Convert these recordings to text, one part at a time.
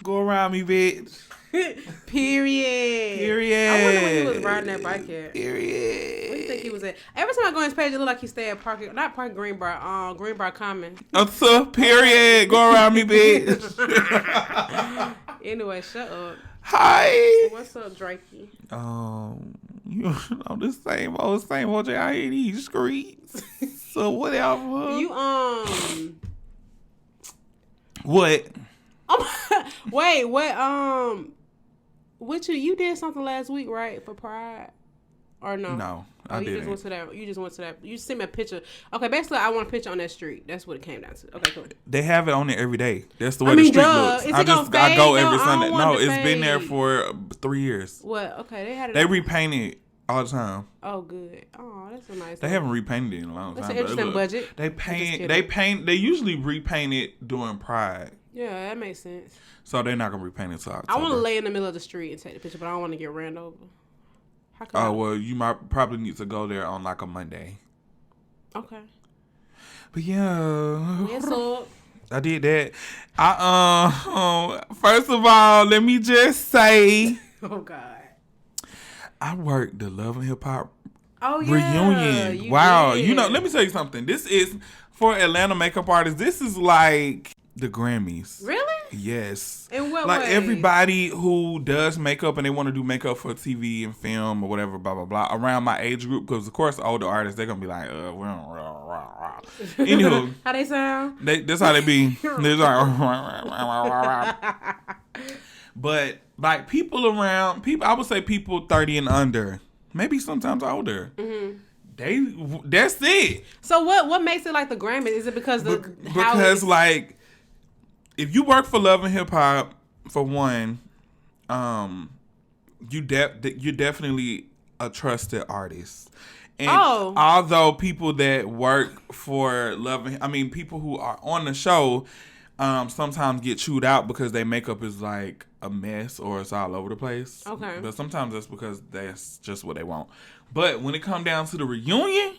Go around me, bitch. Period. I wonder where he was riding that bike at. Period. Where do you think he was at? Every time I go on his page, it look like he stay at Park Greenbrier, Greenbrier Common. Period. Go around me, bitch. Anyway, shut up. Hi. What's up, Drakey? You know the same old I ain't these streets. So whatever. You What? Wait, what? What you did something last week, right? For Pride, or no? No, I didn't. You just went to that. You sent me a picture. Okay, basically, I want a picture on that street. That's what it came down to. Okay, cool. They have it on there every day. That's the way the street looks. I go every Sunday. No, it's been there for 3 years. What? Okay, they had it. They repaint it all the time. Oh, good. Oh, that's a nice. They haven't repainted it in a long time. That's an interesting budget. They paint. They usually repaint it during Pride. Yeah, that makes sense. So they're not gonna repaint it till October. I want to lay in the middle of the street and take the picture, but I don't want to get ran over. Oh, well, you might probably need to go there on like a Monday. Okay. But yeah. Yes, so I did that. First of all, let me just say. Oh God. I worked the Love and Hip Hop reunion. Wow. Did. You know, let me tell you something. This is for Atlanta makeup artists. This is like the Grammys. Really? Yes. In what like ways? Everybody who does makeup and they want to do makeup for TV and film or whatever, blah blah blah, around my age group, because of course older artists they're gonna be like, we don't. Anywho, how they sound? That's how they be. They're like, but like people around I would say people 30 and under, maybe sometimes older. Mm-hmm. That's it. So what makes it like the Grammys? Is it because like, if you work for Love and Hip Hop, for one, you're definitely a trusted artist. And although people that work for people who are on the show, sometimes get chewed out because their makeup is like a mess or it's all over the place. Okay. But sometimes that's because that's just what they want. But when it comes down to the reunion,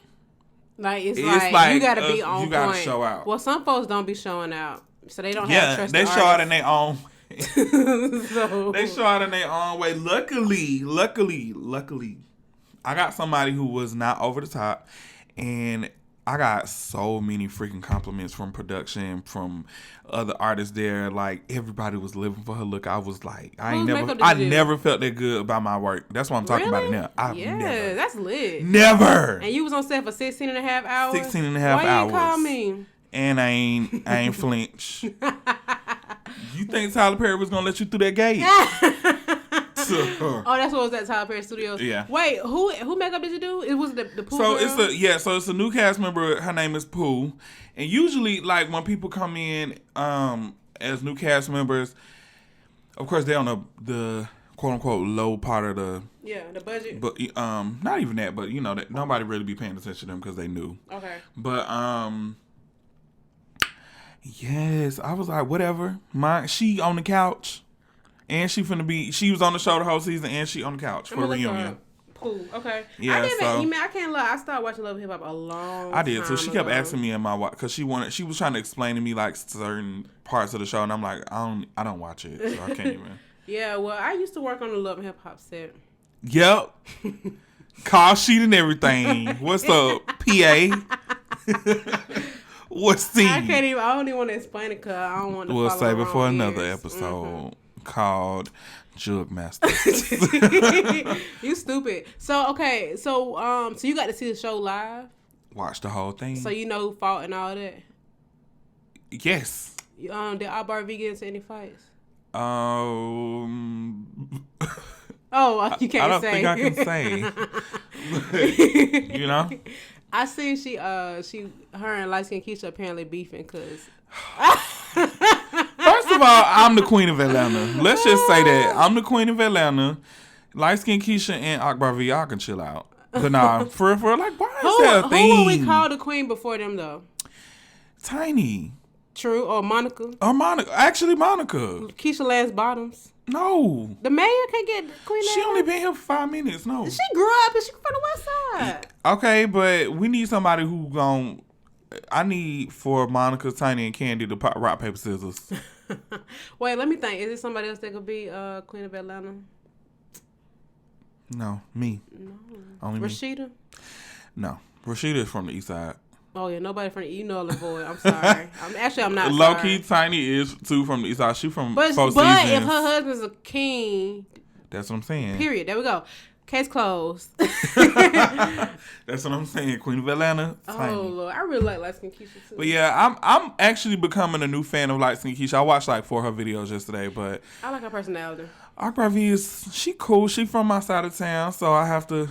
it's like you gotta be on point. You gotta show out. Well, some folks don't be showing out. So they don't have trust. Yeah, they show out in their own way. So they show out in their own way. Luckily, I got somebody who was not over the top, and I got so many freaking compliments from production, from other artists there. Like, everybody was living for her look. I was like, I never felt that good about my work. That's what I'm talking about it now. That's lit. Never. And you was on set for 16 and a half hours? 16 and a half hours. Why you call me? And I ain't flinch. You think Tyler Perry was gonna let you through that gate? Oh, that's what was at Tyler Perry Studios. Yeah. Wait, who makeup did you do? It was the Pooh So girl? it's a new cast member. Her name is Pooh, and usually like when people come in as new cast members, of course they're on the quote unquote low part of the budget. But not even that. But that nobody really be paying attention to them because they new. Okay. But yes, I was like, whatever. She on the couch, and she was on the show the whole season, and she on the couch for a reunion. Cool. Okay. Yeah. I can't lie. I started watching Love and Hip Hop a long time. I did. So she kept asking me in my watch because she was trying to explain to me like certain parts of the show, and I'm like, I don't watch it, so I can't even. Yeah. Well, I used to work on the Love and Hip Hop set. Yep. Call sheet and everything. What's up, PA? What's the? I don't even want to explain it because I don't want to. We'll save it for another episode called Jug Masters. You stupid. So okay, so you got to see the show live. Watch the whole thing. So you know who fought and all that. Yes. Did Albar V get into any fights? Oh, you can't say. I don't think I can say. I seen her and light skin Keisha apparently beefing because. First of all, I'm the queen of Atlanta. Let's just say that I'm the queen of Atlanta. Light skin Keisha and Akbar V, y'all can chill out. But nah, for like, why is that a thing? Who would we call the queen before them though? Tiny. True, or Monica. Actually Monica. Keisha Lance Bottoms. No. The mayor can't get Queen. She only been here for 5 minutes. No. She grew up and she from the West Side. Okay, but we need somebody who I need for Monica, Tiny, and Candy to rock, paper, scissors. Wait, let me think. Is there somebody else that could be Queen of Atlanta? No, me. No. Only Rashida? Me. No. Rashida is from the east side. Oh, yeah. Nobody from the east. You know LaVoy. I'm sorry. I'm not Low sorry. key, Tiny is, too, from the east side. She from Four Seasons. But if her husband's a king... That's what I'm saying. Period. There we go. Case closed. That's what I'm saying. Queen of Atlanta. Tiny. Oh, Lord. I really like Light Skin Keisha, too. But yeah, I'm actually becoming a new fan of Light Skin Keisha. I watched like 4 of her videos yesterday, but... I like her personality. Argravi she cool. She from my side of town, so I have to,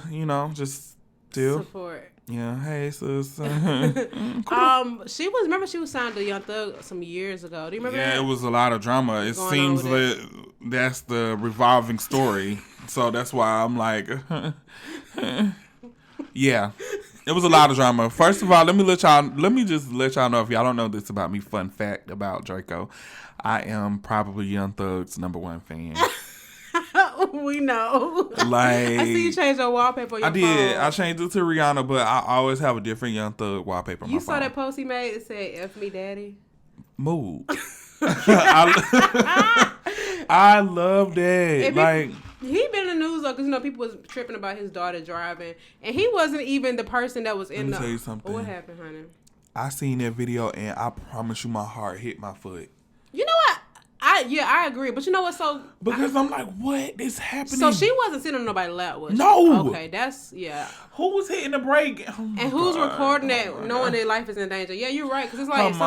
just deal. Support. Yeah, hey sis. Cool. Remember she was signed to Young Thug some years ago. Do you remember that? Yeah, it was a lot of drama. It seems that that's the revolving story. So that's why I'm like, yeah, it was a lot of drama. First of all, let me just let y'all know, if y'all don't know this about me, fun fact about Draco, I am probably Young Thug's #1 fan. We know. Like, I see you change your wallpaper on your phone. I did. I changed it to Rihanna, but I always have a different Young Thug wallpaper on my phone. You saw that post he made? It said, F me daddy. Move. I love that. He been in the news though, because people was tripping about his daughter driving, and he wasn't even the person that was in the. Let me tell you something. What happened, honey? I seen that video, and I promise you, my heart hit my foot. You know what? I agree, but you know what? Because I'm like, what is happening? So she wasn't sitting on nobody's lap, was she? No. Okay, Who was hitting the brake? And who's recording that, knowing their life is in danger? Yeah, you're right. Because it's like her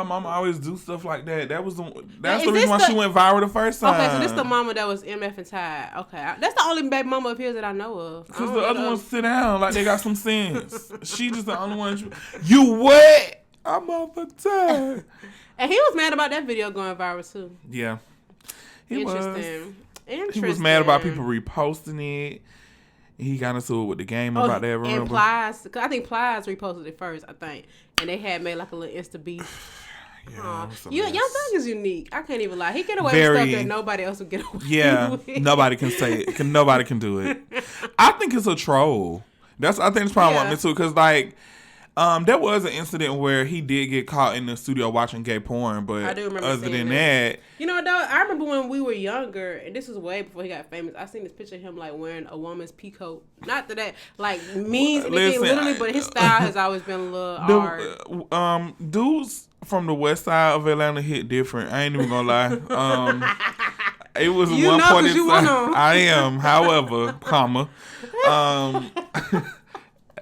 mama always do stuff like that. That's the reason why she went viral the first time. Okay, so this the mama that was MF and Tide. Okay, that's the only baby mama of his that I know of. Because the other ones sit down like they got some sense. She just the only one. You what? I'm motherfucking tired. And he was mad about that video going viral too. Yeah. Interesting. He was mad about people reposting it. He got into it with the game about that. Remember? And Plies, I think Plies reposted it first, I think. And they had made like a little Insta beef. Young Thug is unique. I can't even lie. He get away with stuff that nobody else would get away with. Nobody can say it. Nobody can do it. I think it's a troll. I think that's probably what I meant to, because there was an incident where he did get caught in the studio watching gay porn, but I do remember other than that, you know, though, I remember when we were younger, and this was way before he got famous. I seen this picture of him like wearing a woman's peacoat. Not that like means anything literally, but his style has always been a little hard. Dudes from the west side of Atlanta hit different. I ain't even gonna lie. It was one point in time. I am, however,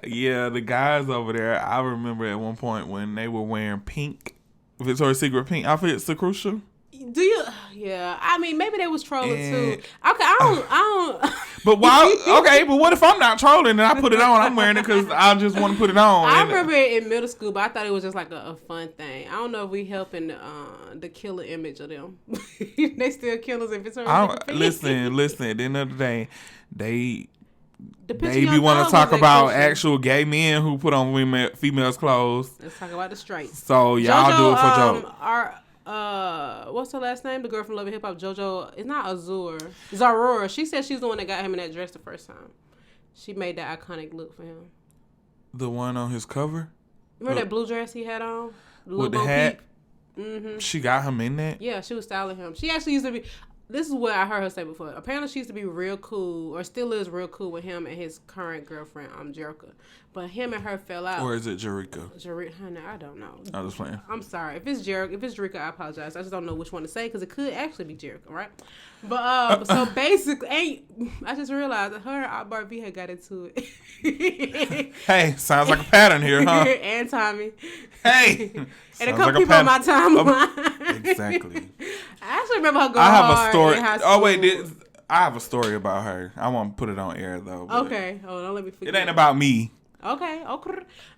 yeah, the guys over there, I remember at one point when they were wearing pink, Victoria's Secret pink outfits, Crucial. Do you? Yeah, I mean, maybe they was trolling too. Okay, I don't. But why? Okay, but what if I'm not trolling and I put it on? I'm wearing it because I just want to put it on. I remember it in middle school, but I thought it was just like a fun thing. I don't know if we helping the killer image of them. They still killers in Victoria's Secret pink. Listen. At the end of the day, they be want to talk about actual gay men who put on females' clothes. Let's talk about the straights. So y'all do it for joke. What's her last name? The girl from Love and Hip Hop, JoJo. It's not Azur. Zarora. She said she's the one that got him in that dress the first time. She made that iconic look for him. The one on his cover? Remember that blue dress he had on? With the hat? Mm-hmm. She got him in that? Yeah, she was styling him. She actually used to be... This is what I heard her say before. Apparently, she used to be real cool, or still is real cool with him and his current girlfriend, Jerica. But him and her fell out. Or is it Jerica? Honey, I don't know. I was playing. I'm sorry. If it's Jerica, I apologize. I just don't know which one to say because it could actually be Jerica, right? But so basically, I just realized that her and Akbar V had got into it. Hey, sounds like a pattern here, huh? And Tommy. Hey. And a couple people on my timeline. Exactly. I actually remember her going hard in high school. Oh, wait. I have a story about her. I won't put it on air, though. Okay. Hold on. Let me forget. It ain't about me. Okay.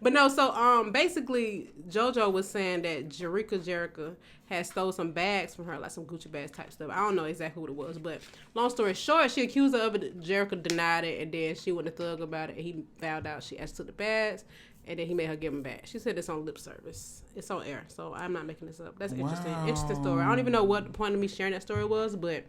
But no, so basically, JoJo was saying that Jerica had stole some bags from her, like some Gucci bags type stuff. I don't know exactly what it was, but long story short, she accused her of it. Jerica denied it, and then she went to Thug about it, and he found out she actually took the bags. And then he made her give them back. She said it's on lip service. It's on air, so I'm not making this up. That's interesting. Interesting story. I don't even know what the point of me sharing that story was, but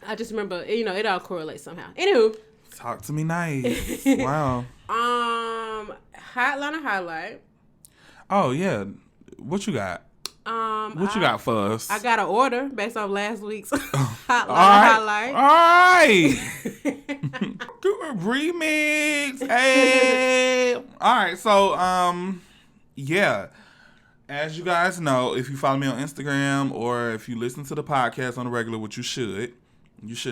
I just remember, it all correlates somehow. Anywho. Talk to me nice. Wow. HOTLANTA highlight. Oh, yeah. What you got? What you got for us? I got an order based on last week's highlight. All right. Remix. Hey. All right. So, yeah. As you guys know, if you follow me on Instagram or if you listen to the podcast on the regular, which you should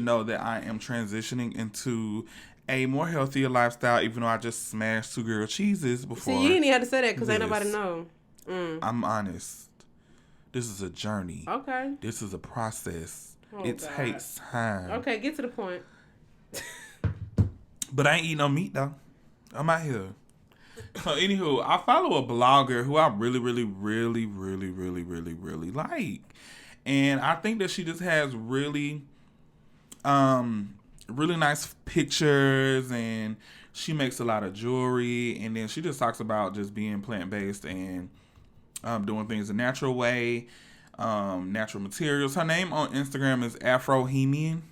know that I am transitioning into a more healthier lifestyle, even though I just smashed 2 grilled cheeses before. See, you didn't even have to say that because ain't nobody know. I'm honest. This is a journey. Okay. This is a process. Oh, it God. takes time. Okay, get to the point. But I ain't eating no meat, though. I'm out here. So, anywho, I follow a blogger who I really, really, really, really, really, really, really like. And I think that she just has really, really nice pictures, and she makes a lot of jewelry. And then she just talks about just being plant-based and doing things the natural way, natural materials. Her name on Instagram is Afrohemian.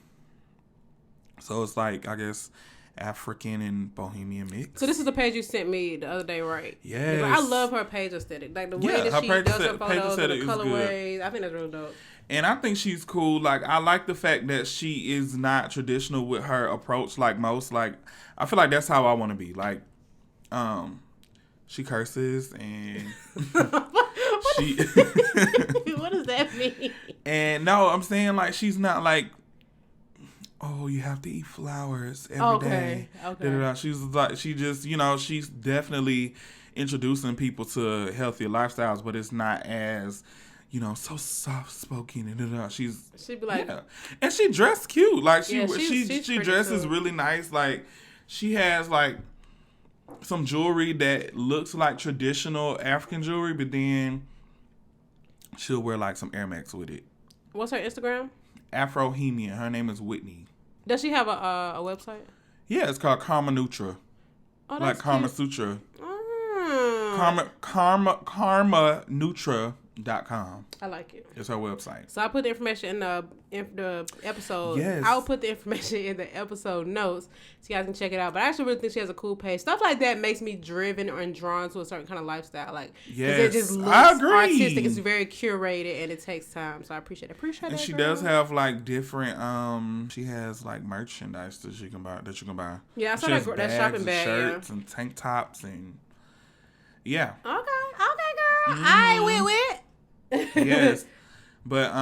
So it's like, I guess, African and Bohemian mix. So this is the page you sent me the other day, right? Yes. Like, I love her page aesthetic. Like the way that she does her photos and the colorways. I think that's real dope. And I think she's cool. Like, I like the fact that she is not traditional with her approach like most. Like, I feel like that's how I want to be. Like, she curses and what does that mean? And no, I'm saying like she's not like, oh, you have to eat flowers every day. Okay. She's like, she just, she's definitely introducing people to healthier lifestyles, but it's not as, so soft spoken and she'd be like, and she dressed cute. Like she dresses cool. Really nice. Like she has like some jewelry that looks like traditional African jewelry, but then she'll wear like some Air Max with it. What's her Instagram? Afrohemian. Her name is Whitney. Does she have a website? Yeah, it's called Karma Nutra. Oh, like Karma Sutra. Oh. KarmaNutra.com. I like it. It's her website. So I put the information in the episode. Yes. I'll put the information in the episode notes so you guys can check it out. But I actually really think she has a cool page. Stuff like that makes me driven or drawn to a certain kind of lifestyle. Like, yes, it just looks artistic. It's very curated and it takes time. So I appreciate it. And she does have like different. She has like merchandise that you can buy. Yeah, I saw that shopping bag. Shirts and tank tops and yeah. Okay, girl. Mm-hmm. All right, wit. Yes, but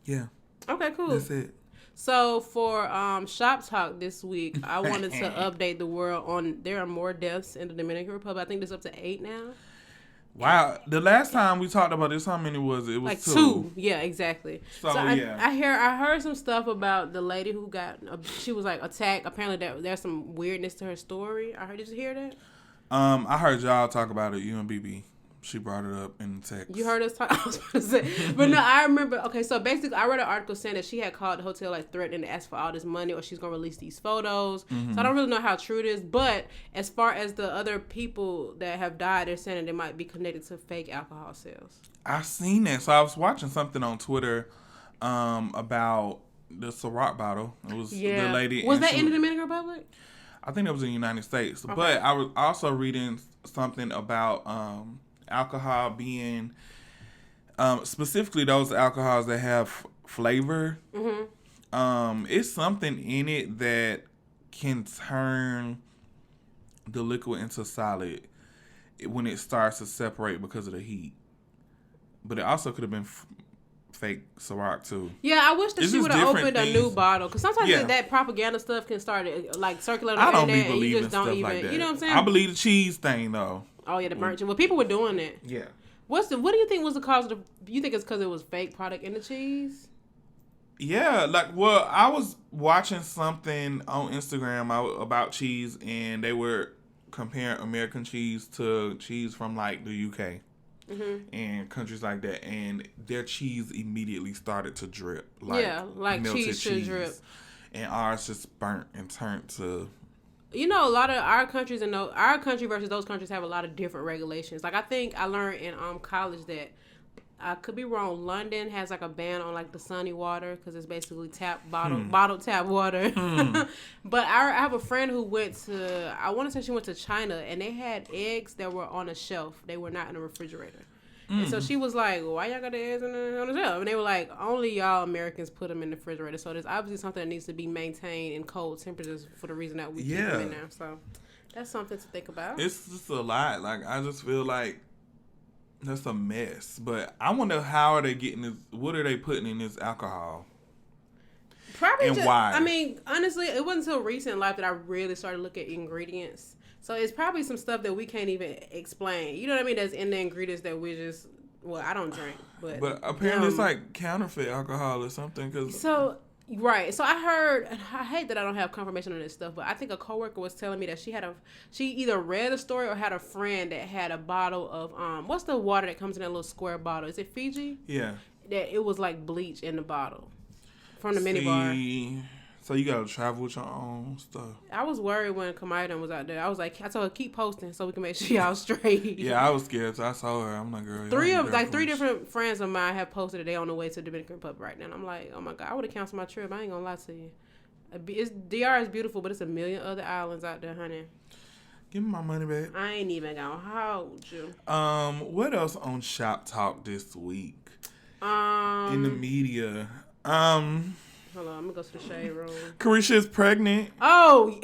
yeah. Okay, cool. That's it. So for Shop Talk this week, I wanted to update the world on there are more deaths in the Dominican Republic. I think there's up to 8 now. Wow, the last time we talked about this, how many was it? It was like 2. Yeah, exactly. So yeah, I heard some stuff about the lady who she was like attacked. Apparently, there's some weirdness to her story. Did you hear that? I heard y'all talk about it. You and BB. She brought it up in the text. You heard us talk? I was about to say. But no, I remember. Okay, so basically, I read an article saying that she had called the hotel, like, threatening to ask for all this money or she's going to release these photos. Mm-hmm. So I don't really know how true it is. But as far as the other people that have died, they're saying that they might be connected to fake alcohol sales. I seen that. So I was watching something on Twitter about the Ciroc bottle. It was the lady. Was that in the Dominican Republic? I think it was in the United States. Okay. But I was also reading something about alcohol being, specifically those alcohols that have flavor. Mm-hmm. It's something in it that can turn the liquid into solid when it starts to separate because of the heat. But it also could have been fake Ciroc too. Yeah, I wish that she would have opened a new bottle, because sometimes that propaganda stuff can start like circulating on the internet and you just don't even like that. You know what I'm saying? I believe the cheese thing though. Oh yeah, the merchant. Well, people were doing it. Yeah. What do you think was the cause of you think it's because it was fake product in the cheese? Yeah, I was watching something on Instagram about cheese, and they were comparing American cheese to cheese from like the UK. Mm-hmm. And countries like that, and their cheese immediately started to drip. Like cheese should drip. And ours just burnt and turned to... a lot of our countries and our country versus those countries have a lot of different regulations. Like I think I learned in college that, I could be wrong, London has like a ban on like the sunny water because it's basically bottled tap water. But I have a friend who went to, I want to say she went to China, and they had eggs that were on a shelf. They were not in a refrigerator. And so she was like, why y'all got the eggs on the shelf? And they were like, only y'all Americans put them in the refrigerator. So there's obviously something that needs to be maintained in cold temperatures for the reason that we keep them in there. So that's something to think about. It's just a lot. Like, I just feel like that's a mess. But I wonder how are they getting this, what are they putting in this alcohol? Probably and why? I mean, honestly, it wasn't until recent life that I really started to look at ingredients. So it's probably some stuff that we can't even explain. You know what I mean? That's in the ingredients that we just, well, I don't drink. But apparently it's like counterfeit alcohol or something. Right. So I heard, I hate that I don't have confirmation on this stuff, but I think a coworker was telling me that she either read a story or had a friend that had a bottle of, what's the water that comes in that little square bottle? Is it Fiji? Yeah. That it was like bleach in the bottle from the minibar. So you gotta travel with your own stuff. I was worried when Kamaya was out there. I was like, I told her keep posting so we can make sure y'all straight. Yeah, I was scared. So I saw her. I'm like, girl. Three different friends of mine have posted that they on the way to the Dominican Republic right now. And I'm like, oh my god, I would have canceled my trip. I ain't gonna lie to you. DR is beautiful, but it's a million other islands out there, honey. Give me my money back. I ain't even gonna hold you. What else on Shop Talk this week? In the media. Hold on, I'm gonna go to the shade room. Carisha is pregnant. Oh,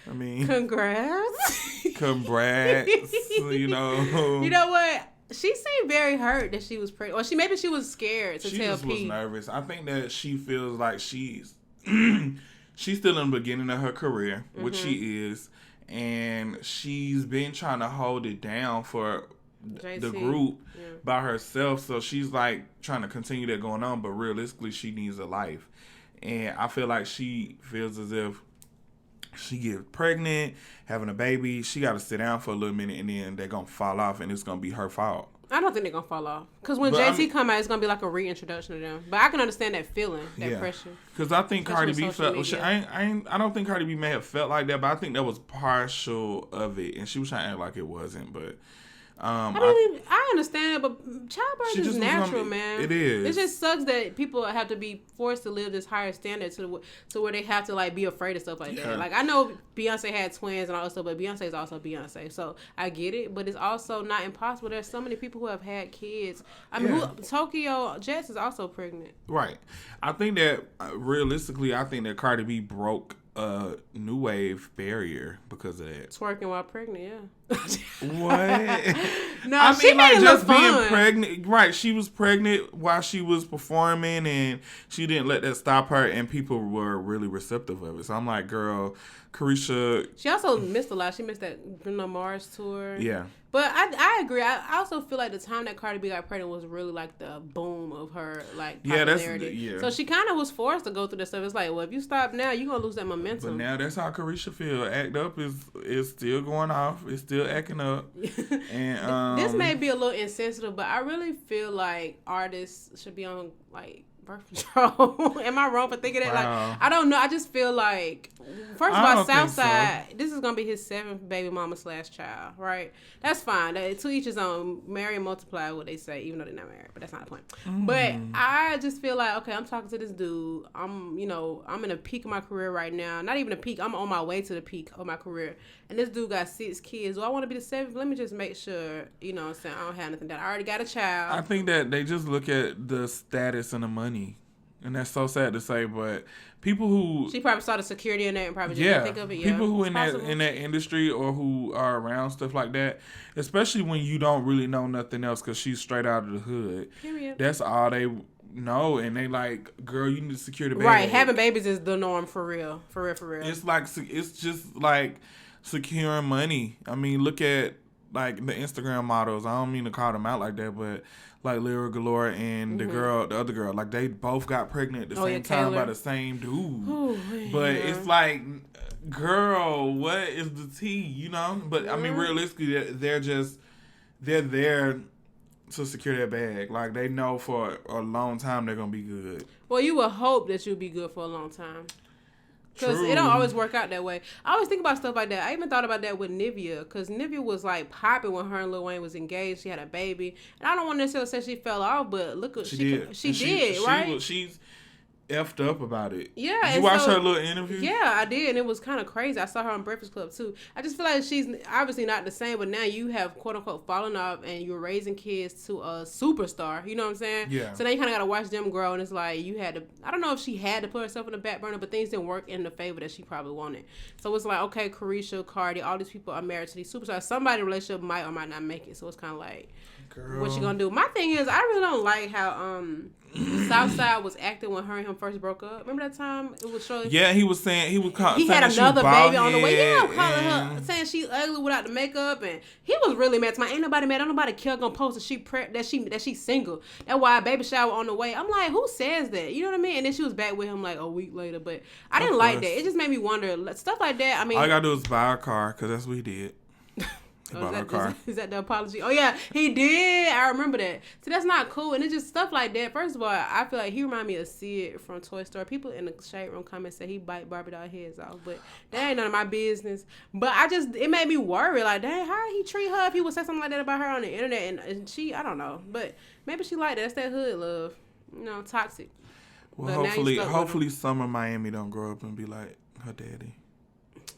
I mean, congrats. You know. You know what? She seemed very hurt that she was pregnant. Or maybe she was scared to tell Pete. She just was nervous. I think that she feels like she's still in the beginning of her career, which she is, and she's been trying to hold it down for the group by herself. So she's like trying to continue that going on, but realistically she needs a life. And I feel like she feels as if she gets pregnant, having a baby, she got to sit down for a little minute and then they're going to fall off and it's going to be her fault. I don't think they're going to fall off. Because when JT come out, it's going to be like a reintroduction to them. But I can understand that feeling, that pressure. Because I think Cardi B felt... I don't think Cardi B may have felt like that, but I think that was partial of it. And she was trying to act like it wasn't, but... I understand it, but childbirth is natural, man. It is. It just sucks that people have to be forced to live this higher standard to where they have to like be afraid of stuff like that. Like I know Beyonce had twins and all that stuff, but Beyonce is also Beyonce, so I get it. But it's also not impossible. There's so many people who have had kids. I mean, Tokyo Jets is also pregnant. Right. I think that realistically, I think that Cardi B broke a new wave barrier because of that. Twerking while pregnant, What? No, I mean, like just being pregnant. Right, she was pregnant while she was performing, and she didn't let that stop her, and people were really receptive of it. So I'm like, girl, Carisha. She also missed a lot. She missed that Bruno Mars tour. Yeah. But I agree. I also feel like the time that Cardi B got pregnant was really like the boom of her like popularity. So she kind of was forced to go through this stuff. It's like, well, if you stop now, you're gonna lose that momentum. But now that's how Carisha feel. Act Up is still going off. It's still acting up. And this may be a little insensitive, but I really feel like artists should be on like birth control. Am I wrong for thinking that? Wow. Like, I don't know. I just feel like, first of all, Southside, this is going to be his 7th baby mama / child, right? That's fine. To each his own. Marry and multiply, what they say, even though they're not married, but that's not the point. But I just feel like, okay, I'm talking to this dude. I'm in a peak of my career right now. Not even a peak. I'm on my way to the peak of my career. And this dude got 6 kids. Do I want to be the 7th? Let me just make sure, you know what I'm saying, I don't have nothing down. I already got a child. I think that they just look at the status and the money. And that's so sad to say, but people who... She probably saw the security in that and probably just didn't think of it. Yeah, people who in that industry or who are around stuff like that, especially when you don't really know nothing else because she's straight out of the hood. Period. That's all they know. And they like, girl, you need to secure the bag. Right. Having babies is the norm for real. For real. It's just like securing money. I mean, look at like the Instagram models. I don't mean to call them out like that, but... like Lyra Galore and the other girl, like they both got pregnant at the same time by the same dude. Ooh, but it's like, girl, what is the tea, you know? But I mean, realistically, they're there to secure their bag. Like they know for a long time they're gonna be good. Well, you would hope that you'll be good for a long time. Because it don't always work out that way. I always think about stuff like that. I even thought about that with Nivea. Because Nivea was like popping when her and Lil Wayne was engaged. She had a baby. And I don't want to necessarily say she fell off, but look what she did, right? effed up about it. Yeah. Did you watch her little interview? Yeah, I did, and it was kind of crazy. I saw her on Breakfast Club too. I just feel like she's obviously not the same, but now you have quote unquote fallen off, and you're raising kids to a superstar. You know what I'm saying? Yeah. So now you kind of got to watch them grow, and it's like you had to. I don't know if she had to put herself in the back burner, but things didn't work in the favor that she probably wanted. So it's like, okay, Carisha, Cardi, all these people are married to these superstars. Somebody in a relationship might or might not make it. So it's kind of like, girl, what you gonna do? My thing is, I really don't like how Southside was acting when her and him first broke up. Remember that time it was showing? Yeah, he was saying he had another baby on the way. Yeah, calling her saying she ugly without the makeup, and he was really mad. Ain't nobody mad. Ain't nobody care gonna post that she's single. That's why a baby shower on the way. I'm like, who says that? You know what I mean? And then she was back with him like a week later, but I didn't like that. It just made me wonder stuff like that. I mean, all I gotta do is buy a car because that's what he did. Is that the apology? Oh yeah, he did. I remember that. See, that's not cool, and it's just stuff like that. First of all, I feel like he reminded me of Sid from Toy Story. People in the shade room comments say he bite Barbie doll heads off, but that ain't none of my business. But it made me worry. Like, dang, how did he treat her if he would say something like that about her on the internet? And she, I don't know, but maybe she like that. That's that hood love, toxic. Well, hopefully, Summer Miami don't grow up and be like her daddy.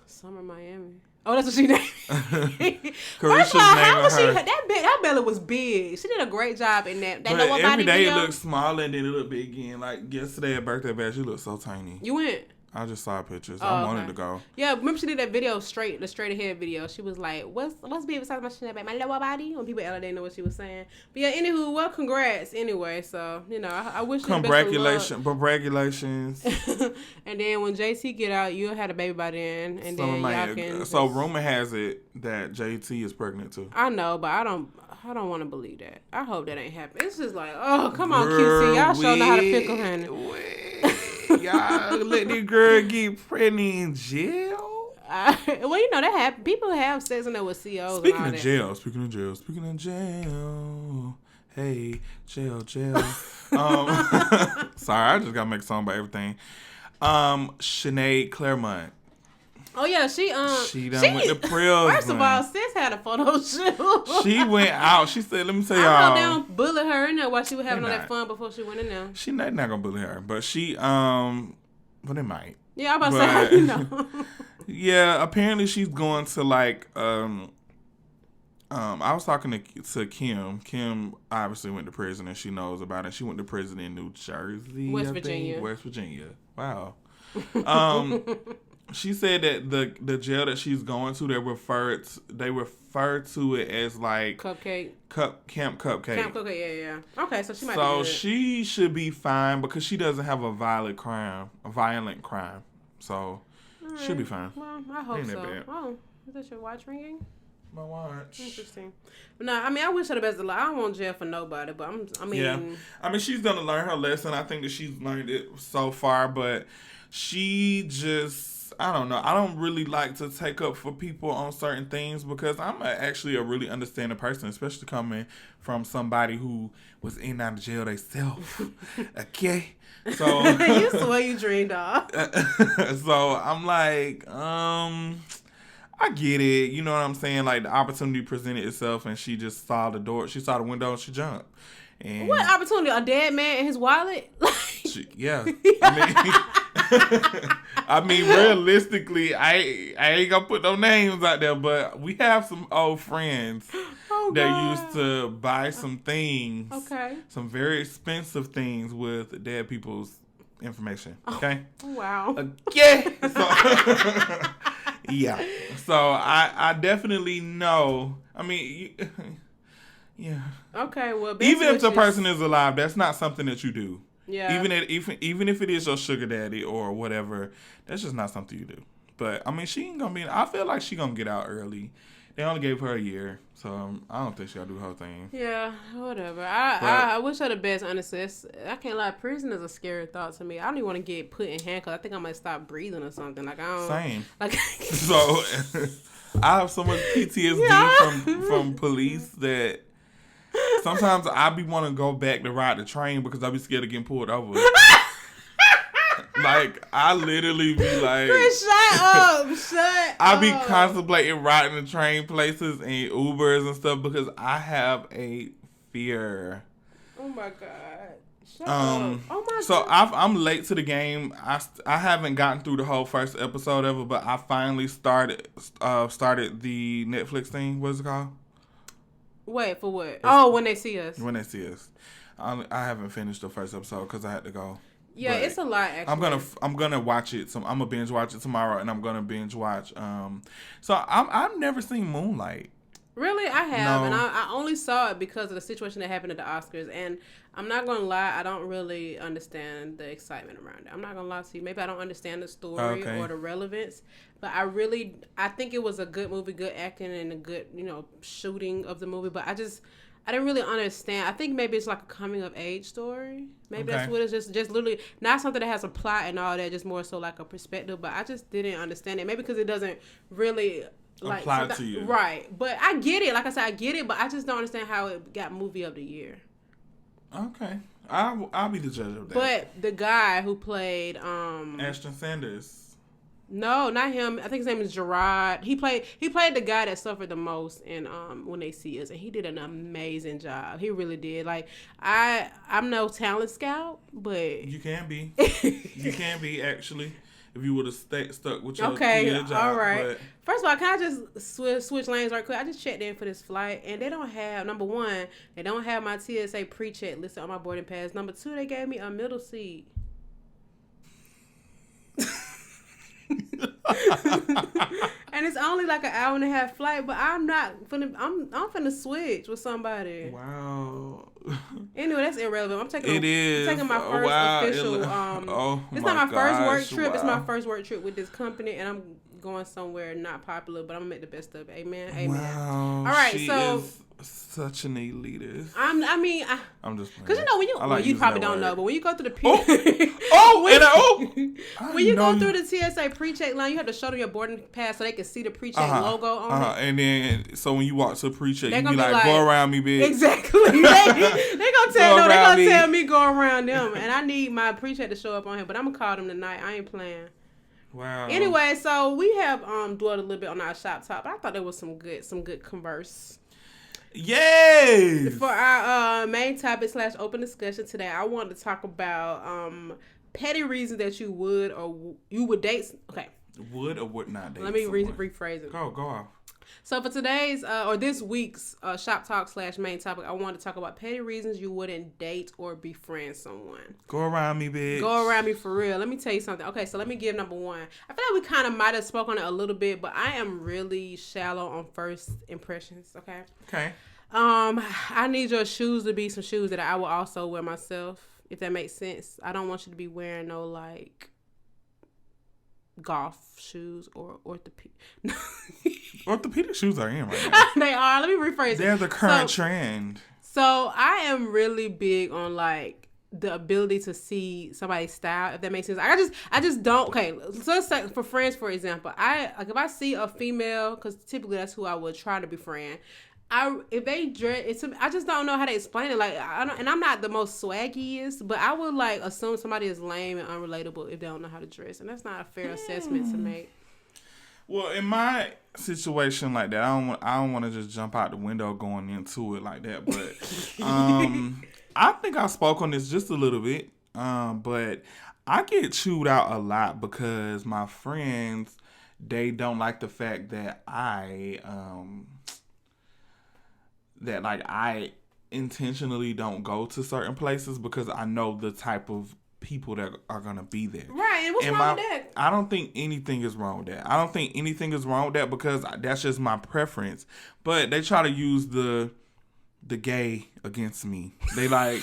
Summer Miami. Oh, that's what she named. First of all, how was she? That belly was big. She did a great job in that. But every day it looked smaller and then it looked big again. Like yesterday at birthday bash, she looked so tiny. You went? I just saw pictures. I wanted to go. Yeah, remember she did that video, the straight ahead video. She was like, what's big besides my chin, my lower body? When people at LA didn't know what she was saying. But yeah, anywho, well, congrats anyway. So, I wish you congratulations. And then when JT get out, you'll have a baby by then. And then y'all can so rumor has it that JT is pregnant too. I know, but I don't want to believe that. I hope that ain't happening. It's just like, oh, come on, QC. Y'all sure know how to pickle, honey. Y'all let this girl get pregnant in jail? Well, that happen. People have sex in there with COs. Speaking of jail. Hey, jail. Sorry, I just gotta make a song about everything. Sinead Claremont. Oh yeah, she done with the prison. First of all, sis had a photo shoot. She went out. She said, "Let me tell y'all." I hope they don't bully her in there while she was having all that fun before she went in there. She not gonna bully her, but she well they might. Yeah, I'm about to say Yeah, apparently she's going to like I was talking to Kim. Kim obviously went to prison and she knows about it. She went to prison in New Jersey, West Virginia. Wow. She said that the jail that she's going to, they refer to it as like Camp Cupcake. Camp Cupcake, yeah. Okay, so she might. So she should be fine because she doesn't have a violent crime. So she'll be fine. Well, I hope so. Bad. Oh, is that your watch ringing? My watch. Interesting. But no, I mean, I wish her the best of luck. I don't want jail for nobody, but she's gonna learn her lesson. I think that she's learned it so far, but she just. I don't know. I don't really like to take up for people on certain things because I'm actually a really understanding person, especially coming from somebody who was in and out of jail themselves. Okay? So you swear you dreamed off. So I'm like, I get it. You know what I'm saying? Like the opportunity presented itself and she just saw the door. She saw the window and she jumped. And what opportunity? A dead man and his wallet? Yeah. I mean, realistically, I ain't gonna put no names out there, but we have some old friends that used to buy some things, some very expensive things with dead people's information. Okay. Oh, wow. Okay. So, yeah. So I definitely know. I mean. Yeah. Okay. Well, even if the person is alive, that's not something that you do. Yeah. Even if it is your sugar daddy or whatever, that's just not something you do. But I mean, she ain't gonna be. I feel like she gonna get out early. They only gave her a year, so I don't think she gotta do the whole thing. Yeah, whatever. I wish her the best. Honestly, I can't lie. Prison is a scary thought to me. I don't even want to get put in handcuffs. I think I might stop breathing or something. Like I don't. Same. Like so, I have so much PTSD from police that. Sometimes I be want to go back to ride the train because I be scared of getting pulled over. Like, I literally be like... Shut up. I be contemplating riding the train places and Ubers and stuff because I have a fear. Oh, my God. Shut up. Oh my so God. I'm late to the game. I haven't gotten through the whole first episode ever, but I finally started the Netflix thing. What is it called? Wait, for what? Oh, When They See Us. When They See Us. I haven't finished the first episode because I had to go. Yeah, but it's a lot. Actually, I'm gonna watch it. I'm gonna binge watch it tomorrow, and I'm gonna binge watch. So I've never seen Moonlight. Really, I have, and I only saw it because of the situation that happened at the Oscars. And I'm not gonna lie, I don't really understand the excitement around it. I'm not gonna lie to you. Maybe I don't understand the story or the relevance, but I think it was a good movie, good acting, and a good shooting of the movie. But I didn't really understand. I think maybe it's like a coming of age story. Maybe that's what it's just literally not something that has a plot and all that. Just more so like a perspective. But I just didn't understand it. Maybe because it doesn't really. Like, apply to you. Right. But I get it. Like I said, I get it, but I just don't understand how it got movie of the year. Okay. I'll be the judge of that. But the guy who played Ashton Sanders. No, not him. I think his name is Gerard. He played the guy that suffered the most in When They See Us, and he did an amazing job. He really did. Like I'm no talent scout, but you can be. You can be actually. If you would have stuck with your job. All right. But first of all, can I just switch lanes right quick? I just checked in for this flight, and they don't have, number one, they don't have my TSA pre-check listed on my boarding pass. Number two, they gave me a middle seat. And it's only like an hour and a half flight, but I'm finna switch with somebody. Wow. Anyway, that's irrelevant. I'm taking my first official. It's not my first work trip. It's my first work trip with this company, and I'm going somewhere not popular, but I'm gonna make the best of it. Amen. Amen. Wow. All right, she is such an elitist. I'm just playing. Because you probably don't know, but when you go through the when you go through the TSA pre-check line, you have to show them your boarding pass so they can see the pre-check logo on it. And then so when you walk to pre-check, you be like, go around me, bitch. Exactly. they gonna tell me go around them, and I need my pre-check to show up on here. But I'm gonna call them tonight. I ain't playing. Wow. Anyway, so we have dwelled a little bit on our shop talk, but I thought there was some good converse. Yes. For our main topic / open discussion today, I wanted to talk about petty reasons that you would date. Okay. Would or would not date. Let me rephrase it. Go off. So for today's or this week's shop talk / main topic, I want to talk about petty reasons you wouldn't date or befriend someone. Go around me, bitch. Go around me for real. Let me tell you something. Okay, so let me give number one. I feel like we kind of might have spoke on it a little bit, but I am really shallow on first impressions. Okay. Okay. I need your shoes to be some shoes that I will also wear myself, if that makes sense. I don't want you to be wearing no like golf shoes or orthopedic. Orthopedic shoes are in right now. They are. Let me rephrase it. They're the current trend. So I am really big on like the ability to see somebody's style, if that makes sense. I just don't. Okay, so let's say for friends, for example, if I see a female, because typically that's who I would try to befriend. If they dress, I just don't know how to explain it. Like and I'm not the most swaggiest, but I would like assume somebody is lame and unrelatable if they don't know how to dress, and that's not a fair assessment to make. Well, in my situation like that, I don't want to just jump out the window going into it like that. But I think I spoke on this just a little bit. But I get chewed out a lot because my friends, they don't like the fact that I intentionally don't go to certain places because I know the type of people that are gonna be there. Right, and what's wrong with that? I don't think anything is wrong with that. I don't think anything is wrong with that because that's just my preference. But they try to use the gay against me. They like,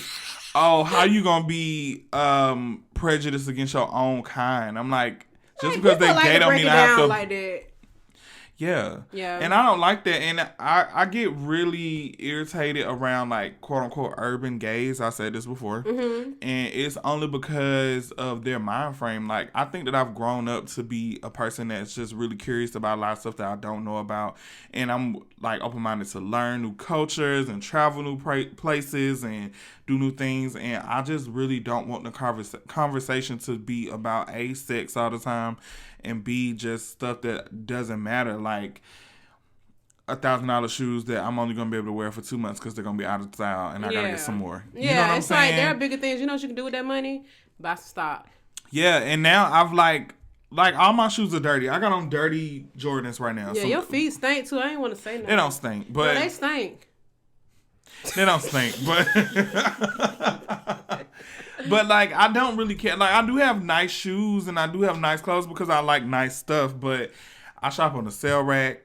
oh, how you gonna be prejudiced against your own kind? I'm like, just because they gay don't mean I have to like that. Yeah. And I don't like that. And I get really irritated around like quote unquote urban gays. I said this before. Mm-hmm. And it's only because of their mind frame. Like I think that I've grown up to be a person that's just really curious about a lot of stuff that I don't know about. And I'm like open-minded to learn new cultures and travel new places and do new things. And I just really don't want the conversation to be about A, sex all the time, and B, just stuff that doesn't matter. Like, $1,000 shoes that I'm only gonna be able to wear for 2 months because they're gonna be out of style, and I gotta get some more. You know what I'm saying? Like there are bigger things. You know what you can do with that money? Buy some stock. Yeah, and now I've like all my shoes are dirty. I got on dirty Jordans right now. Yeah, your feet stink too. I ain't want to say nothing. They don't stink, but they stink. They don't stink, but but like I don't really care. Like I do have nice shoes and I do have nice clothes because I like nice stuff, but I shop on the sale rack,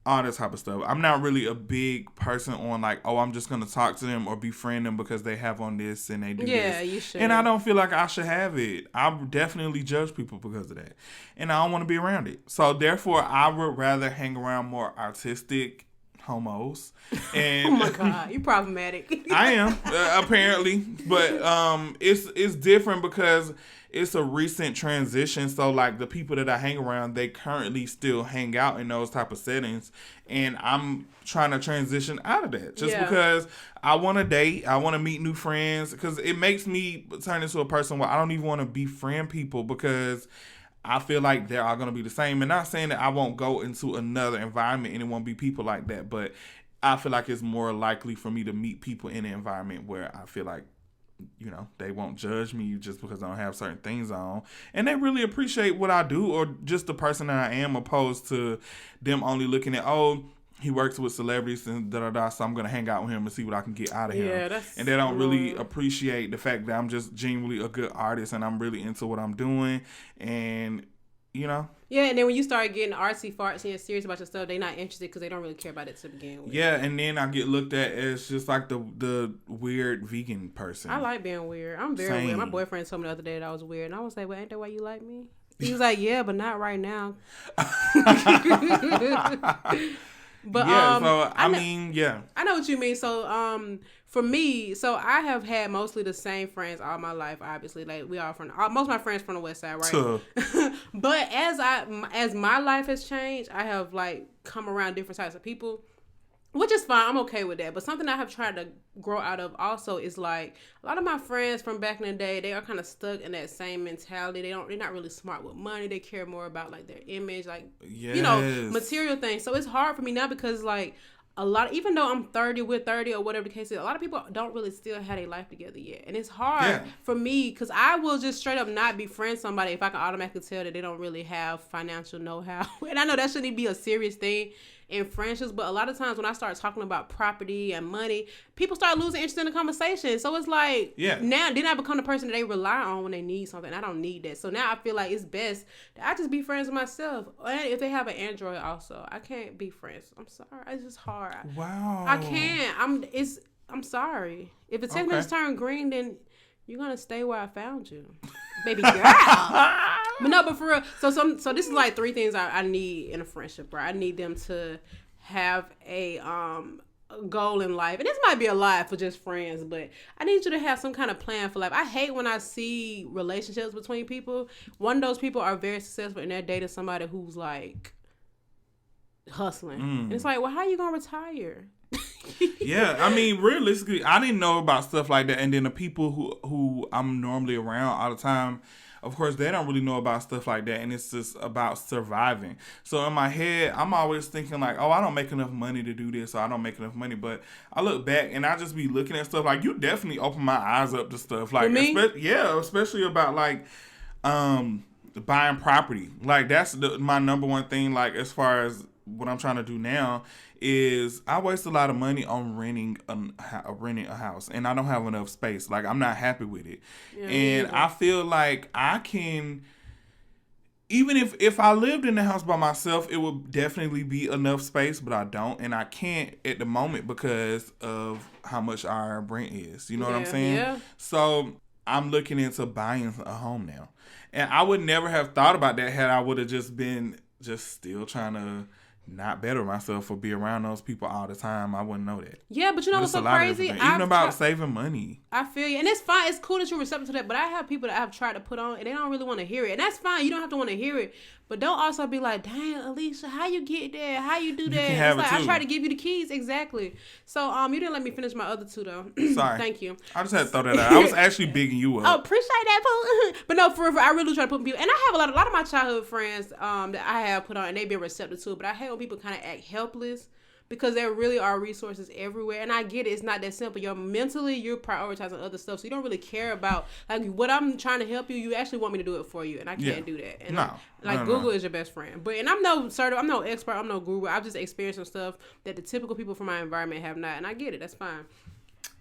all this type of stuff. I'm not really a big person on like, oh, I'm just gonna talk to them or befriend them because they have on this and they do this. Yeah, you should. And I don't feel like I should have it. I definitely judge people because of that, and I don't want to be around it. So therefore, I would rather hang around more artistic homos. And oh my God, you problematic. I am apparently, but it's different because it's a recent transition. So like the people that I hang around, they currently still hang out in those type of settings, and I'm trying to transition out of that just because I want to date, I want to meet new friends, because it makes me turn into a person where I don't even want to befriend people because I feel like they're all going to be the same. And not saying that I won't go into another environment and it won't be people like that, but I feel like it's more likely for me to meet people in an environment where I feel like, you know, they won't judge me just because I don't have certain things on. And they really appreciate what I do or just the person that I am, opposed to them only looking at, oh, he works with celebrities and da-da-da, so I'm going to hang out with him and see what I can get out of him. And they don't really appreciate the fact that I'm just genuinely a good artist and I'm really into what I'm doing. And, you know. Yeah, and then when you start getting artsy fartsy and serious about your stuff, they're not interested because they don't really care about it to begin with. Yeah, and then I get looked at as just like the weird vegan person. I like being weird. I'm very weird. My boyfriend told me the other day that I was weird. And I was like, well, ain't that why you like me? He was like, yeah, but not right now. But yeah, so I mean, yeah. I know what you mean. So for me, so I have had mostly the same friends all my life, obviously. Like we all from most of my friends from the West Side, right? But as my life has changed, I have like come around different types of people, which is fine. I'm okay with that. But something I have tried to grow out of also is like a lot of my friends from back in the day, they are kind of stuck in that same mentality. They're not really smart with money. They care more about like their image, like, you know, material things. So it's hard for me now because like a lot, even though I'm 30, we're 30 or whatever the case is, a lot of people don't really still have their life together yet. And it's hard for me because I will just straight up not befriend somebody if I can automatically tell that they don't really have financial know-how. And I know that shouldn't be a serious thing in friendships, but a lot of times when I start talking about property and money, people start losing interest in the conversation. So it's like, now then I become the person that they rely on when they need something. I don't need that. So now I feel like it's best that I just be friends with myself. And if they have an Android also, I can't be friends. I'm sorry. It's just hard. Wow. I can't. I'm sorry. If the text message turn green, then you're gonna stay where I found you, baby girl. But for real. So this is like 3 things I need in a friendship, right? I need them to have a goal in life, and this might be a lot for just friends, but I need you to have some kind of plan for life. I hate when I see relationships between people. One of those people are very successful and they're dating somebody who's like hustling, and it's like, well, how you gonna retire? Yeah, I mean, realistically, I didn't know about stuff like that. And then the people who I'm normally around all the time, of course, they don't really know about stuff like that. And it's just about surviving. So in my head, I'm always thinking like, oh, I don't make enough money to do this, or I don't make enough money. But I look back and I just be looking at stuff like, you definitely open my eyes up to stuff. Like, especially about like buying property. Like that's my number one thing. Like as far as what I'm trying to do now is I waste a lot of money on renting a house, and I don't have enough space. Like I'm not happy with it, and I feel like I can. Even if I lived in the house by myself, it would definitely be enough space, but I don't, and I can't at the moment because of how much our rent is. You know what I'm saying? Yeah. So I'm looking into buying a home now, and I would never have thought about that had I would have just been still trying to not better myself or be around those people all the time. I wouldn't know that. Yeah, but you know what's so crazy? Even about saving money. I feel you. And it's fine. It's cool that you're receptive to that. But I have people that I've tried to put on and they don't really want to hear it. And that's fine. You don't have to want to hear it. But don't also be like, dang, Alicia, how you get there? How you do that? You can have it's it like, too. I try to give you the keys. Exactly. So you didn't let me finish my other 2 though. Sorry. Thank you. I just had to throw that out. I was actually bigging you up. Oh, appreciate that, Pooh. But no, for real, I really try to put people. And I have a lot of my childhood friends that I have put on and they've been receptive to it. But I hate when people kind of act helpless. Because there really are resources everywhere. And I get it. It's not that simple. You're prioritizing other stuff. So you don't really care about, like, what I'm trying to help you. You actually want me to do it for you. And I can't do that. And Google is your best friend. But, and I'm no expert. I'm no guru. I've just experienced some stuff that the typical people from my environment have not. And I get it. That's fine.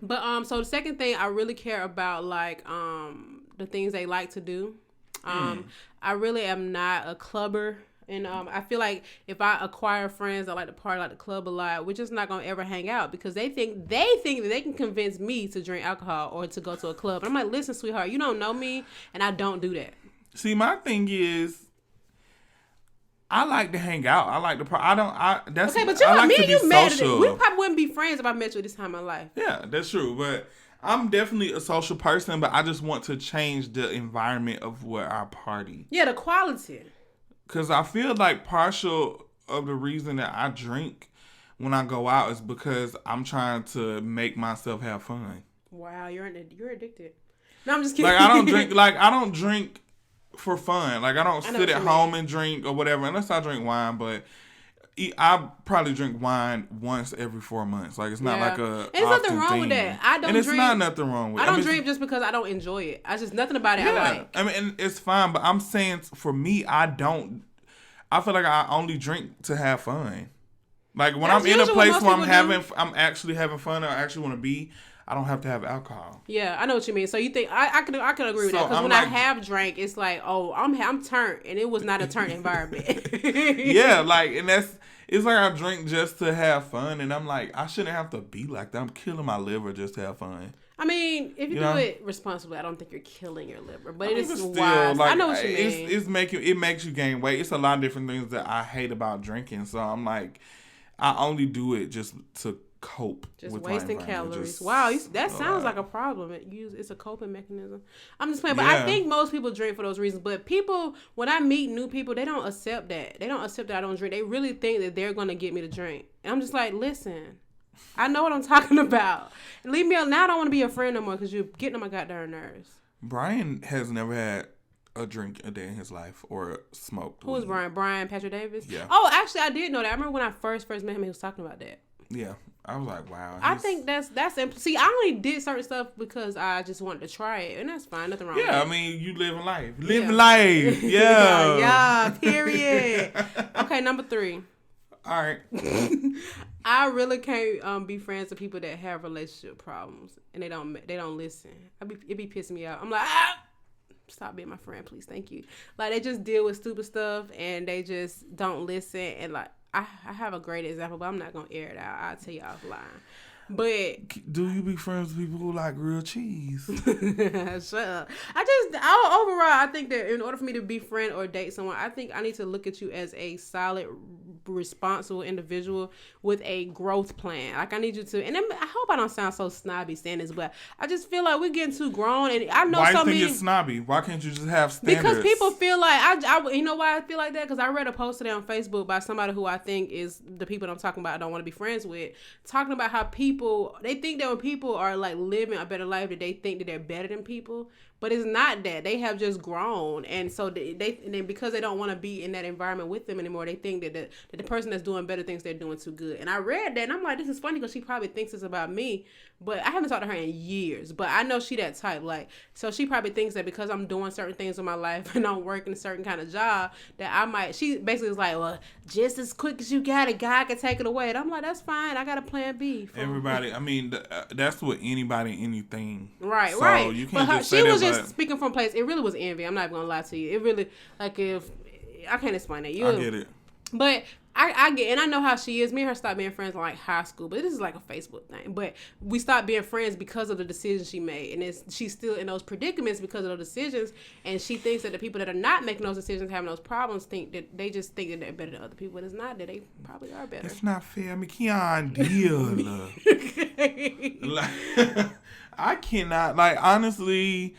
But, so the second thing I really care about, like, the things they like to do. I really am not a clubber. And I feel like if I acquire friends that like to party, like the club a lot, we're just not gonna ever hang out because they think that they can convince me to drink alcohol or to go to a club. And I'm like, listen, sweetheart, you don't know me, and I don't do that. See, my thing is, I like to hang out. I like to party. Okay, but me and you met. We probably wouldn't be friends if I met you at this time in my life. Yeah, that's true. But I'm definitely a social person. But I just want to change the environment of where I party. Yeah, the quality. Because I feel like partial of the reason that I drink when I go out is because I'm trying to make myself have fun. Wow, you're addicted. No, I'm just kidding. Like, I don't drink for fun. Like, I don't sit at home and drink or whatever, unless I drink wine. But I probably drink wine once every 4 months. Like, it's not like a There's nothing wrong with that. I don't drink. It's not nothing wrong with it. I don't drink just because I don't enjoy it. I just nothing about it I like. I mean, and it's fine, but I'm saying for me, I feel like I only drink to have fun. Like when I'm in a place where I'm actually having fun or I actually want to be, I don't have to have alcohol. Yeah, I know what you mean. So you think I can agree with that because when I have drank, it's like, oh, I'm turned, and it was not a turned environment. Yeah, like, and it's like I drink just to have fun, and I'm like, I shouldn't have to be like that. I'm killing my liver just to have fun. I mean, if you do it responsibly, I don't think you're killing your liver, but it is still wise. Like, I know what you mean. It makes you gain weight. It's a lot of different things that I hate about drinking. So I'm like, I only do it just to cope. Just with wasting calories. Wow, that sounds like a problem. It's a coping mechanism. I'm just playing, but I think most people drink for those reasons. But people, when I meet new people, they don't accept that. They don't accept that I don't drink. They really think that they're gonna get me to drink, and I'm just like, listen. I know what I'm talking about. Leave me alone. Now I don't want to be your friend no more because you're getting on my goddamn nerves. Brian has never had a drink a day in his life or smoked. Who is Brian? Brian Patrick Davis? Yeah. Oh, actually, I did know that. I remember when I first met him, he was talking about that. Yeah. I was like, wow. I think that's see, I only did certain stuff because I just wanted to try it, and that's fine. Nothing wrong with it. Yeah, I mean, you living life. Living life. Yeah. Yeah, period. Okay, number 3. All right. I really can't be friends with people that have relationship problems and they don't listen. It be pissing me out. I'm like, stop being my friend, please, thank you. Like, they just deal with stupid stuff and they just don't listen. And like, I have a great example, but I'm not gonna air it out. I'll tell you offline. But do you be friends with people who like grilled cheese? Shut up. Overall, I think that in order for me to be friend or date someone, I think I need to look at you as a solid, responsible individual with a growth plan. Like, I need you to, and I hope I don't sound so snobby saying this, but I just feel like we're getting too grown, and I know why do you think it's snobby? Why can't you just have standards? Because people feel like you know why I feel like that? Because I read a post today on Facebook by somebody who I think is the people that I'm talking about I don't want to be friends with, talking about how they think that when people are like living a better life, that they think that they're better than people. But it's not that. They have just grown. And so then because they don't want to be in that environment with them anymore, they think that the person that's doing better thinks they're doing too good. And I read that and I'm like, this is funny because she probably thinks it's about me. But I haven't talked to her in years. But I know she that type. Like, so she probably thinks that because I'm doing certain things in my life and I'm working a certain kind of job, that she basically is like, well, just as quick as you got it, God can take it away. And I'm like, that's fine. I got a plan B. Everybody, I mean, that's with anybody, anything. Right, so right. You can't just say that. Just speaking from place, it really was envy. I'm not even gonna lie to you. It really, like, if I can't explain it. I get it. But I get, and I know how she is. Me and her stopped being friends in like high school, but this is like a Facebook thing. But we stopped being friends because of the decisions she made, and she's still in those predicaments because of those decisions. And she thinks that the people that are not making those decisions, having those problems, think that they just think that they're better than other people. But it's not that they probably are better. It's not fair. I mean, Keon deal. Like, I cannot. Like, honestly,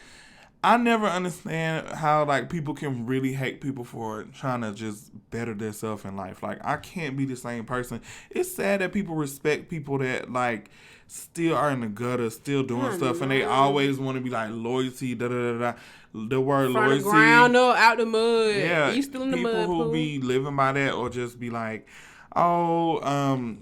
I never understand how, like, people can really hate people for trying to just better themselves in life. Like, I can't be the same person. It's sad that people respect people that, like, still are in the gutter, still doing stuff, and they always want to be, like, loyalty, da-da-da-da. The word from loyalty. From the ground up, out the mud. Yeah. You still in the mud, people who be living by that or just be like, oh,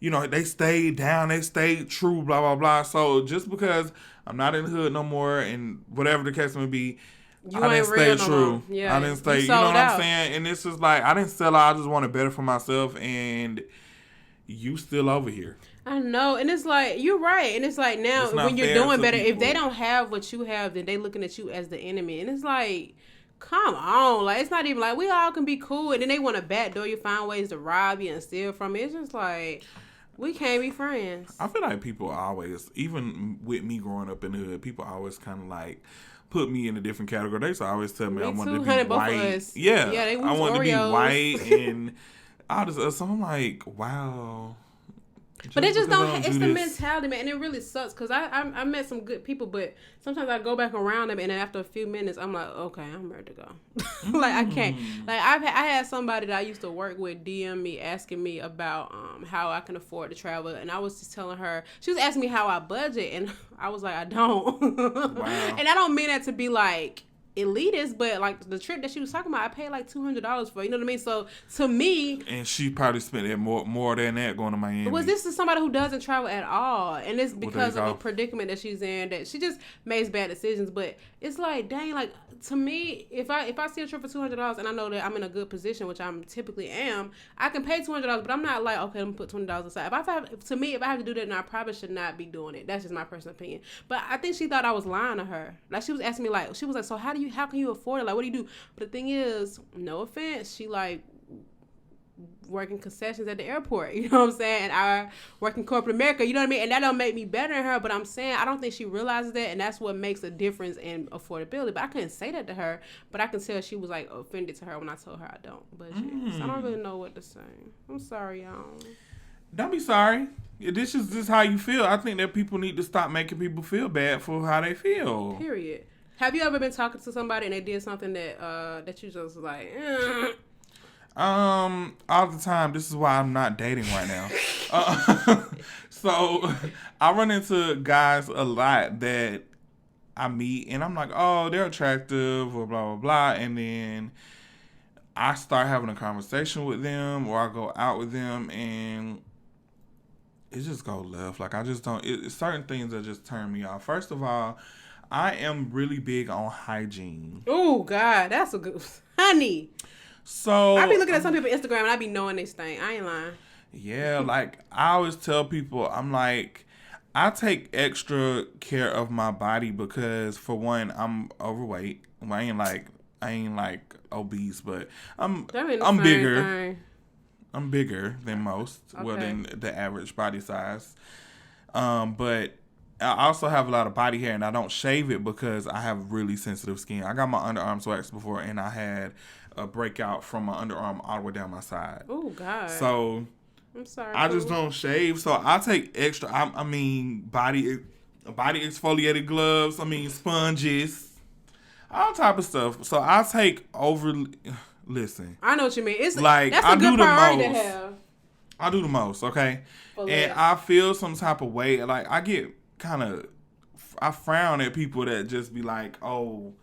they stayed down, they stayed true, blah, blah, blah. So just because I'm not in the hood no more and whatever the case may be, I didn't stay true. Yeah, I didn't stay, you know what I'm saying? And this is like, I didn't sell out. I just wanted better for myself. And you still over here. I know. And it's like, you're right. And it's like now when you're doing better, if they don't have what you have, then they looking at you as the enemy. And it's like, come on. Like, it's not even like we all can be cool. And then they want to backdoor you, find ways to rob you and steal from you. It's just like, we can't be friends. I feel like people always, even with me growing up in the hood, people always kind of like put me in a different category. They used to always tell me I wanted to be white. Yeah, they I wanted to be white and all this. So I'm like, wow. But it just don't. It's the mentality, man, and it really sucks because I met some good people, but sometimes I go back around them, and then after a few minutes, I'm like, okay, I'm ready to go. Like I can't. Like I had somebody that I used to work with DM me asking me about how I can afford to travel, and I was just telling her. She was asking me how I budget, and I was like, I don't. Wow. And I don't mean that to be like elitist, but like the trip that she was talking about, I paid like $200 for. You know what I mean? So to me, and she probably spent that more than that going to Miami. Was this is somebody who doesn't travel at all, and it's because of a predicament that she's in that she just makes bad decisions. But it's like, dang, like to me, if I see a trip for $200 and I know that I'm in a good position, which I'm typically am, I can pay $200, but I'm not like, okay, let me put $20 aside. If I have to do that, then I probably should not be doing it. That's just my personal opinion. But I think she thought I was lying to her. Like she was asking me, like she was like, so how can you afford it? Like, what do you do? But the thing is, no offense, she like working concessions at the airport, you know what I'm saying? And I work in corporate America, you know what I mean? And that don't make me better than her, but I'm saying I don't think she realizes that, and that's what makes a difference in affordability. But I couldn't say that to her, but I can tell she was like offended to her when I told her I don't budget. So I don't really know what to say. I'm sorry, y'all. Don't be sorry. This is just how you feel. I think that people need to stop making people feel bad for how they feel. Period. Have you ever been talking to somebody and they did something that you just like, all the time. This is why I'm not dating right now. So I run into guys a lot that I meet and I'm like, oh, they're attractive or blah, blah, blah. And then I start having a conversation with them or I go out with them and it just go left. Like I just don't, certain things that just turn me off. First of all, I am really big on hygiene. Oh, God. That's a good... Honey. So... I be looking at some people Instagram and I be knowing this thing. I ain't lying. Yeah, like, I always tell people, I'm like, I take extra care of my body because, for one, I'm overweight. I ain't like obese, but I'm bigger. Thing. I'm bigger than most. Okay. Well, than the average body size. But... I also have a lot of body hair, and I don't shave it because I have really sensitive skin. I got my underarms waxed before, and I had a breakout from my underarm all the way down my side. Oh, God. So, I'm sorry. I just don't shave. So, I take extra, body exfoliated gloves, sponges, all type of stuff. So, I take listen. I know what you mean. It's like, that's a good priority to have. I do the most, okay? And I feel some type of way. Like, I frown at people that just be like, oh,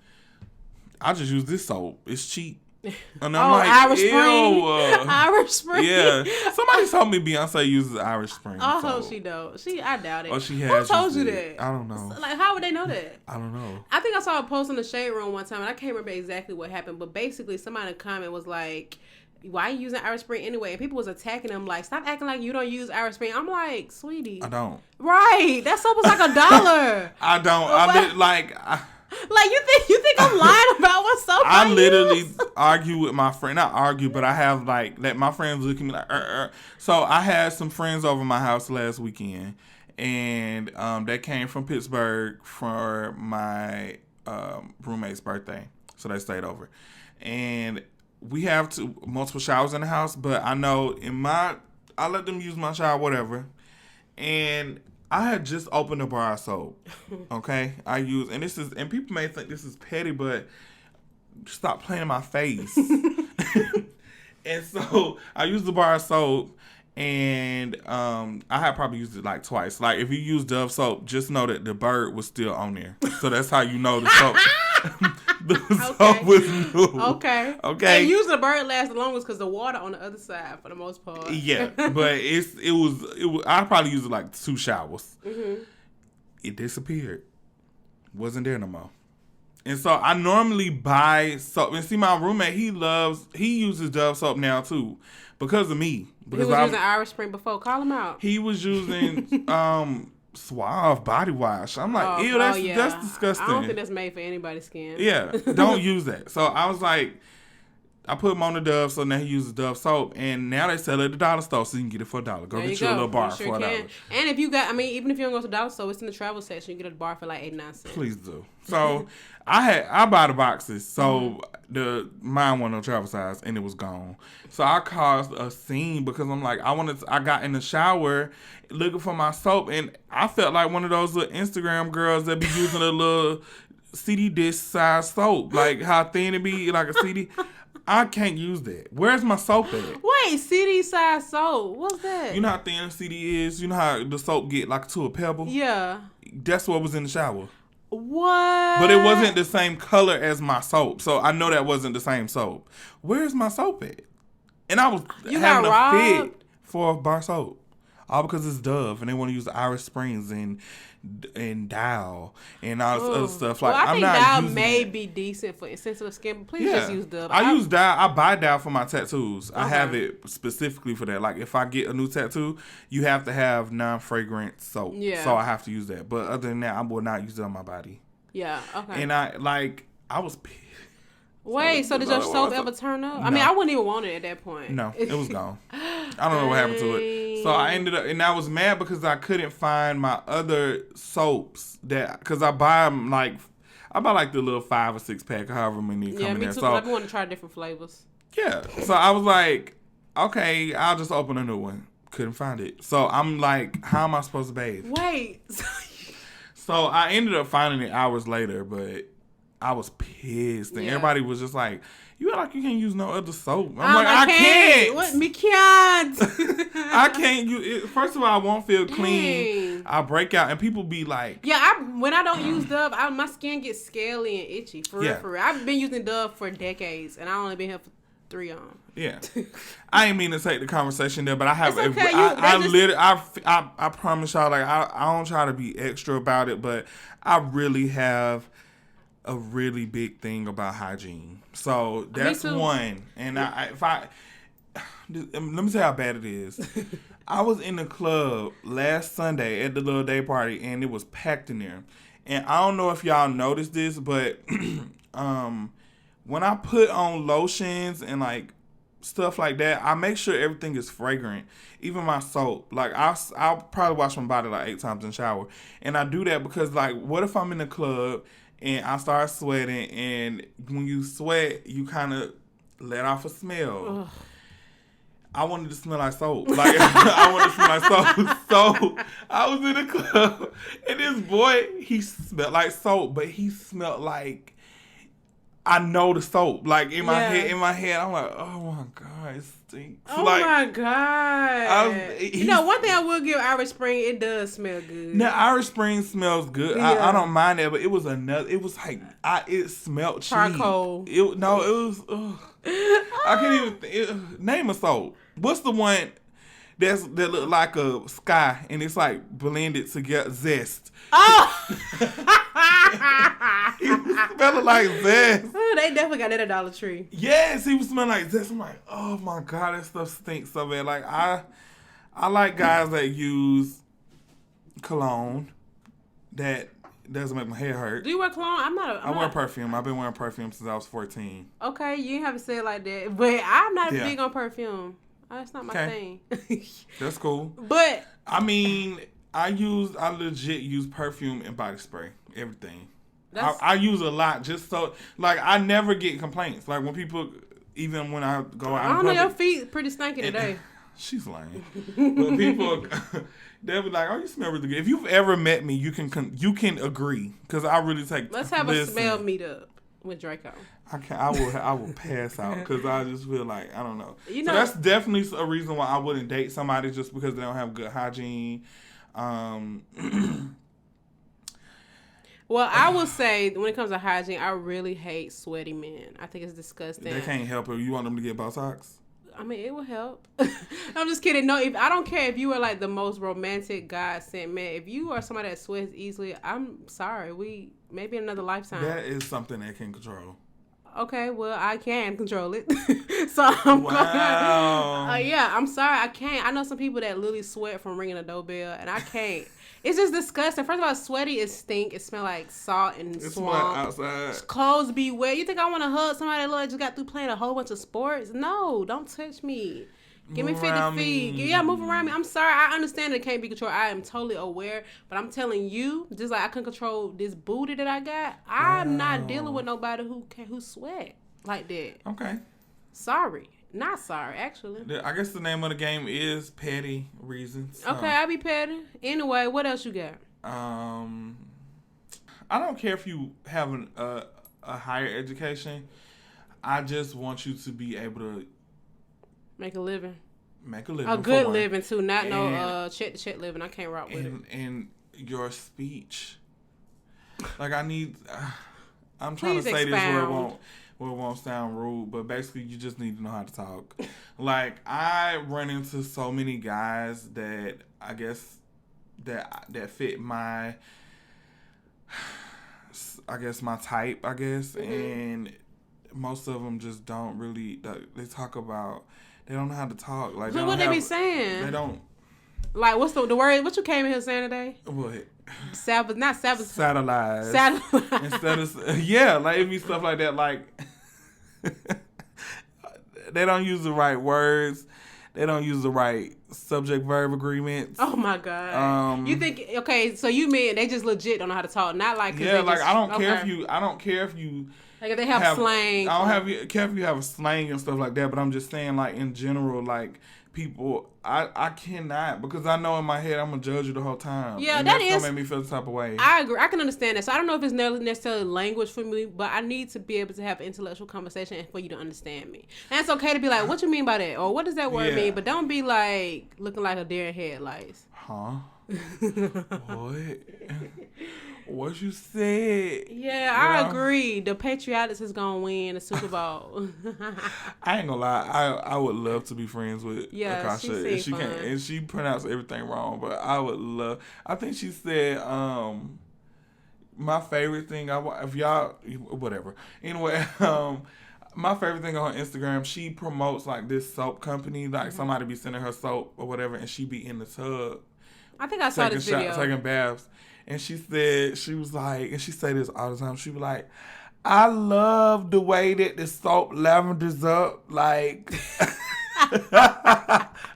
I just use this soap. It's cheap. And I'm like, Irish Spring. Irish Spring. Yeah. Somebody told me Beyonce uses Irish Spring. Oh, she don't. I doubt it. Oh, she has. Who told you that? I don't know. Like, how would they know that? I don't know. I think I saw a post in the Shade Room one time, and I can't remember exactly what happened, but basically somebody in the comment was like, why are you using Irish Spring anyway? And people was attacking them like, stop acting like you don't use Irish Spring. I'm like, sweetie. I don't. Right. That soap was like $1. I don't. Like, you think I'm lying about what soap I literally argue with my friend. Not argue, but I have that my friends look at me like, So I had some friends over my house last weekend. And they came from Pittsburgh for my roommate's birthday. So they stayed over. And we have multiple showers in the house, but I know I let them use my shower, whatever. And I had just opened a bar of soap. Okay? And people may think this is petty, but stop playing in my face. And so I used the bar of soap and I had probably used it like twice. Like if you use Dove soap, just know that the bird was still on there. So that's how you know the soap. The soap was new. Okay. And usually the bird lasts the longest because the water on the other side for the most part. Yeah, but it was. I probably used it like 2 showers. Mm-hmm. It disappeared. Wasn't there no more. And so I normally buy soap. And see, my roommate, he uses Dove soap now too, because of me. Because he was using Irish Spring before. Call him out. He was using Suave body wash. I'm like, ew, that's disgusting. I don't think that's made for anybody's skin. Yeah, don't use that. So I was like, I put him on the Dove, so now he uses Dove soap, and now they sell it at the dollar store, so you can get it for $1. Go get you a little bar for $1. And if you got, even if you don't go to the dollar store, it's in the travel section. You get a bar for like 89 cents. Please do. So I buy the boxes, so mine wasn't no travel size, and it was gone. So I caused a scene because I'm like, I got in the shower looking for my soap, and I felt like one of those little Instagram girls that be using a little CD disc size soap, like how thin it be, like a CD. I can't use that. Where's my soap at? Wait, CD size soap? What's that? You know how thin CD is? You know how the soap get like to a pebble? Yeah. That's what was in the shower. What? But it wasn't the same color as my soap. So I know that wasn't the same soap. Where's my soap at? And I was having a fit for a bar soap. All because it's Dove and they want to use the Irish Springs and Dial and all this other stuff. Like, I think Dial may be decent for sensitive skin, but please just use Dove. I use Dial. I buy Dial for my tattoos. Okay. I have it specifically for that. Like, if I get a new tattoo, you have to have non-fragrant soap. Yeah. So I have to use that. But other than that, I will not use it on my body. Yeah. Okay. And I was pissed. Wait, so did your soap ever turn up? No. I wouldn't even want it at that point. No, it was gone. I don't know what happened to it. So I ended up, and I was mad because I couldn't find my other soaps because I buy them like the little 5 or 6 pack, however many come in there. Yeah, me too. So I want to try different flavors. Yeah, so I was like, okay, I'll just open a new one. Couldn't find it. So I'm like, how am I supposed to bathe? Wait. So I ended up finding it hours later, but I was pissed. And everybody was just like, you act like you can't use no other soap. I'm like, I can't. What? Me can't. I can't use it. First of all, I won't feel clean. I break out. And people be like. Yeah, when I don't use Dove, my skin gets scaly and itchy. For real. I've been using Dove for decades. And I only been here for 3 years. Yeah. I ain't mean to take the conversation there, but I have. It's okay. I promise y'all, like, I don't try to be extra about it, but I really have a really big thing about hygiene. So that's one. And let me tell you how bad it is. I was in the club last Sunday at the little day party and it was packed in there. And I don't know if y'all noticed this, but when I put on lotions and like stuff like that, I make sure everything is fragrant. Even my soap. Like I'll probably wash my body like 8 times in the shower. And I do that because like what if I'm in the club and I start sweating, and when you sweat, you kind of let off a smell. Ugh. I wanted to smell like soap. Like, I wanted to smell like soap. So, I was in the club, and this boy, he smelled like soap, but he smelled like, I know the soap. Like, in my head, I'm like, oh my God, it stinks. Oh like, my God. One thing I will give Irish Spring, it does smell good. Now, Irish Spring smells good. Yeah. I don't mind that, but it was it smelled charcoal. Cheap. It was, I can't even, name a soap. What's the one that look like a sky and it's like blended together? Zest. Oh! He was smelling like Zest. Oh, they definitely got that at Dollar Tree. Yes, he was smelling like Zest. I'm like, oh my God, that stuff stinks so bad. Like, I like guys that use cologne that doesn't make my hair hurt. Do you wear cologne? I wear perfume. I've been wearing perfume since I was 14. Okay, you didn't have to say it like that. But I'm not big on perfume. That's not my thing. That's cool. But I mean, I legit use perfume and body spray. Everything. I use a lot just so, like, I never get complaints. Like, when people, even when I go out. I don't know, your feet pretty stinky today. She's lame. But people, they'll be like, oh, you smell really good. If you've ever met me, you can agree. Because I really take. Let's have a smell meetup with Draco. I will pass out because I just feel like, I don't know. So that's definitely a reason why I wouldn't date somebody just because they don't have good hygiene. Well, I will say, when it comes to hygiene, I really hate sweaty men. I think it's disgusting. They can't help it. You want them to get Botox? I mean, it will help. I'm just kidding. No, I don't care if you are like the most romantic God sent man. If you are somebody that sweats easily, I'm sorry. Maybe another lifetime. That is something they can control. Okay, well, I can control it. So I'm I'm sorry, I can't. I know some people that literally sweat from ringing a doorbell, and I can't. It's just disgusting. First of all, sweaty is stink. It smells like salt and swamp. Outside. Clothes be wet. You think I want to hug somebody that just got through playing a whole bunch of sports? No, don't touch me. Give me 50 feet. Yeah, move around me. I'm sorry. I understand it can't be controlled. I am totally aware. But I'm telling you, just like I can control this booty that I got, I'm not dealing with nobody who sweat like that. Okay. Sorry. Not sorry, actually. I guess the name of the game is petty reasons. So. Okay, I be petty. Anyway, what else you got? I don't care if you have a higher education. I just want you to be able to make a living. A good living too, not no check to check living. I can't rock with it. And your speech, like I'm trying to say this where it won't sound rude, but basically you just need to know how to talk. Like I run into so many guys that I guess that fit my type, and most of them just don't really. They talk about. They don't know how to talk. Like, so what they be saying? They don't. Like, what's the word? What you came in here saying today? What? Satellize. Instead of like it be stuff like that. Like they don't use the right words. They don't use the right subject verb agreements. Oh my god! You think so? You mean they just legit don't know how to talk? Not like I don't care if you. I don't care if you. Like if they have slang. I don't care if you have a slang and stuff like that. But I'm just saying, like in general, like people, I cannot, because I know in my head I'm gonna judge you the whole time. Yeah, and that's gonna make me feel the type of way. I agree. I can understand that. So I don't know if it's necessarily language for me, but I need to be able to have an intellectual conversation for you to understand me. And it's okay to be like, "What you mean by that?" or "What does that word mean?" But don't be like looking like a deer in headlights. Huh? What? What you said? Yeah, I agree. The Patriots is gonna win the Super Bowl. I ain't gonna lie. I would love to be friends with Akasha. And she pronounced everything wrong, but I would love. I think she said my favorite thing. If y'all whatever. Anyway, my favorite thing on Instagram, she promotes like this soap company. Like somebody be sending her soap or whatever, and she be in the tub. I think I saw this video. Taking baths. And she said, she was like, and she say this all the time, she was like, I love the way that the soap lavenders up. Like,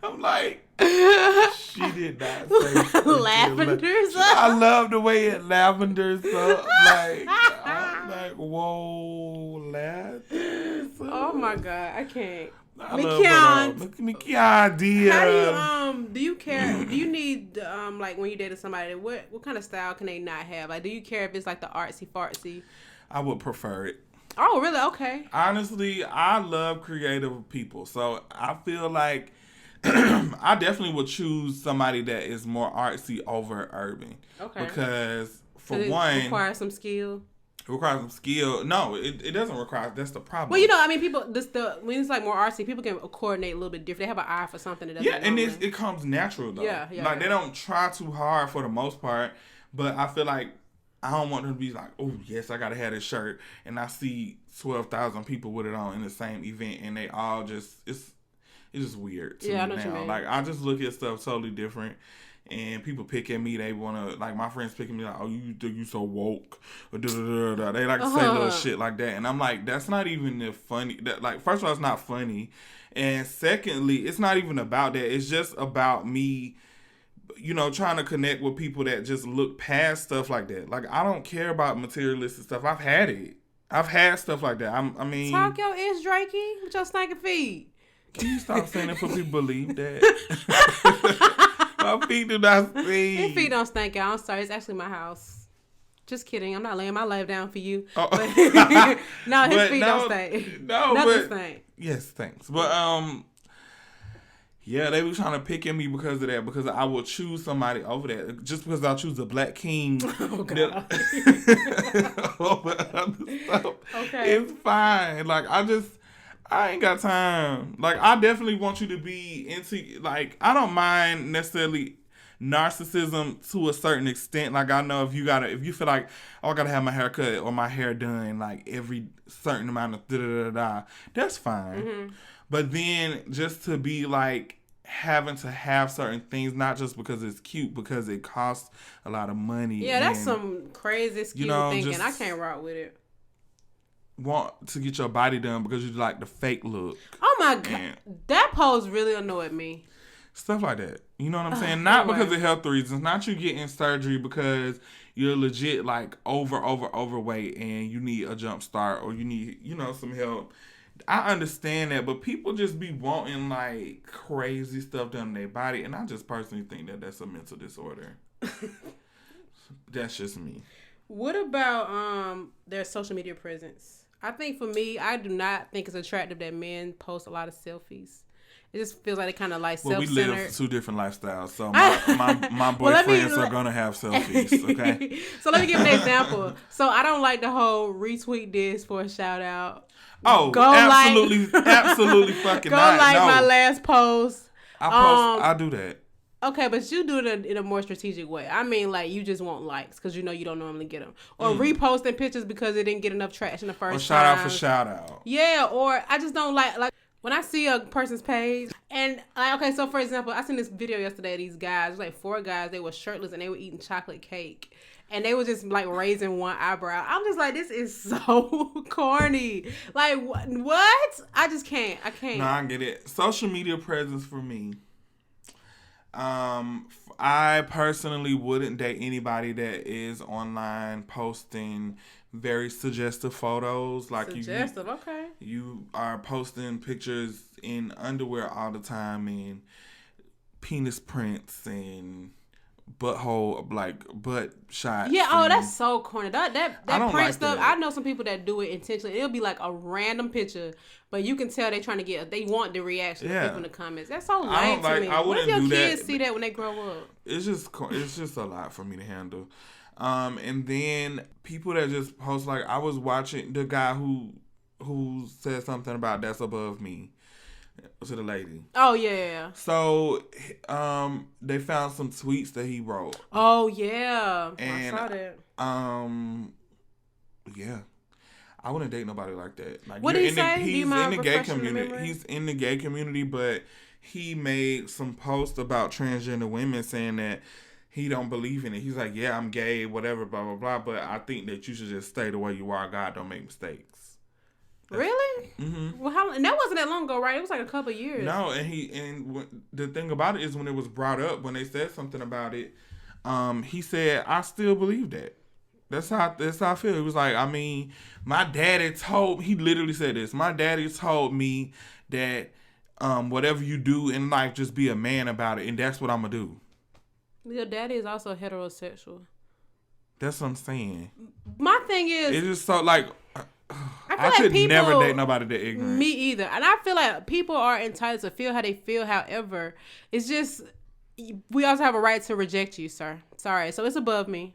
I'm like, she did not say lavenders up. I love the way it lavenders up. Like, I'm like, whoa, lavenders up. Oh my God, I can't. Mikian, dear. How do you care? Do you need like when you dated somebody, what kind of style can they not have? Like, do you care if it's like the artsy fartsy? I would prefer it. Oh, really? Okay. Honestly, I love creative people, so I feel like I definitely would choose somebody that is more artsy over urban. Okay. Because for one, requires some skill. It requires some skill. No, it doesn't require. That's the problem. Well, you know, I mean, people. When it's like more artsy, people can coordinate a little bit different. They have an eye for something that doesn't. Yeah, and it comes natural though. Yeah. Like they don't try too hard for the most part. But I feel like I don't want them to be like, oh yes, I gotta have this shirt, and I see 12,000 people with it on in the same event, and they all just it's just weird to me I know what you mean. Like I just look at stuff totally different. And people pick at me. They want to, like, my friends picking me like, oh, you so woke. Or da-da-da-da. They like to say little shit like that. And I'm like, that's not even the funny. That, like, first of all, it's not funny. And secondly, it's not even about that. It's just about me, you know, trying to connect with people that just look past stuff like that. Like, I don't care about materialistic stuff. I've had it. I've had stuff like that. I mean. Talk your ish, Drakey, with your stinking feet. Can you stop saying it for people to believe that? My feet do not stink. Your feet don't stink, y'all. I'm sorry. It's actually my house. Just kidding. I'm not laying my life down for you. Oh. No, his feet don't stink. No, nothing stink. Yes, thanks. But Yeah, they were trying to pick at me because of that, because I would choose somebody over that. Just because I choose a black king. Oh, God. Over other stuff. Okay. It's fine. Like, I ain't got time. Like, I definitely want you to be into, like, I don't mind necessarily narcissism to a certain extent. Like, I know if you feel like, oh, I gotta have my hair cut or my hair done, like, every certain amount of da-da-da-da, that's fine. Mm-hmm. But then just to be like having to have certain things, not just because it's cute, because it costs a lot of money. Yeah, that's some crazy skewed thinking. I can't rock with it. Want to get your body done because you like the fake look. Oh my God. That pose really annoyed me. Stuff like that. You know what I'm saying? Not because of health reasons. Not you getting surgery because you're legit like overweight and you need a jump start or you need, some help. I understand that, but people just be wanting like crazy stuff done to their body, and I just personally think that that's a mental disorder. That's just me. What about their social media presence? I think for me, I do not think it's attractive that men post a lot of selfies. It just feels like they kind of like self-centered. We live two different lifestyles, so my boyfriends are gonna have selfies. Okay. So let me give an example. So I don't like the whole retweet this for a shout out. Oh, absolutely fucking go not. Like my last post. I do that. Okay, but you do it in a more strategic way. I mean, like, you just want likes because you know you don't normally get them. Or reposting pictures because it didn't get enough traction the first time. Or shout out for shout out. Yeah, or I just don't like when I see a person's page and okay, so for example, I seen this video yesterday of these guys, it was like 4 guys, they were shirtless and they were eating chocolate cake. And they were just like raising one eyebrow. I'm just like, this is so corny. Like, what? I just can't. I can't. No, I get it. Social media presence for me. I personally wouldn't date anybody that is online posting very suggestive photos. Like suggestive, okay. You are posting pictures in underwear all the time and penis prints and butthole, like butt shots. Yeah, that's so corny. That print like stuff. that. I know some people that do it intentionally. It'll be like a random picture, but you can tell they're trying to they want the reaction of people in the comments. That's so lame to me. What if your kids see that when they grow up? It's just a lot for me to handle. And then people that just post, like, I was watching the guy who said something about that's above me. To the lady. Oh, yeah. So, they found some tweets that he wrote. Oh, yeah. And, I saw that. Yeah. I wouldn't date nobody like that. Like, what did he say? He's in the gay community. He's in the gay community, but he made some post about transgender women saying that he don't believe in it. He's like, yeah, I'm gay, whatever, blah, blah, blah, but I think that you should just stay the way you are. God don't make mistakes. Really? Mm-hmm. Well, and that wasn't that long ago, right? It was like a couple of years. No, and the thing about it is when it was brought up, when they said something about it, he said, I still believe that. That's how I feel. He was like, I mean, he literally said this, my daddy told me that whatever you do in life, just be a man about it, and that's what I'm going to do. Your daddy is also heterosexual. That's what I'm saying. My thing is... It's just so, like... I like could people, never date nobody that ignorant. Me either. And I feel like people are entitled to feel how they feel. However, it's just, we also have a right to reject you, sir. Sorry. So it's above me.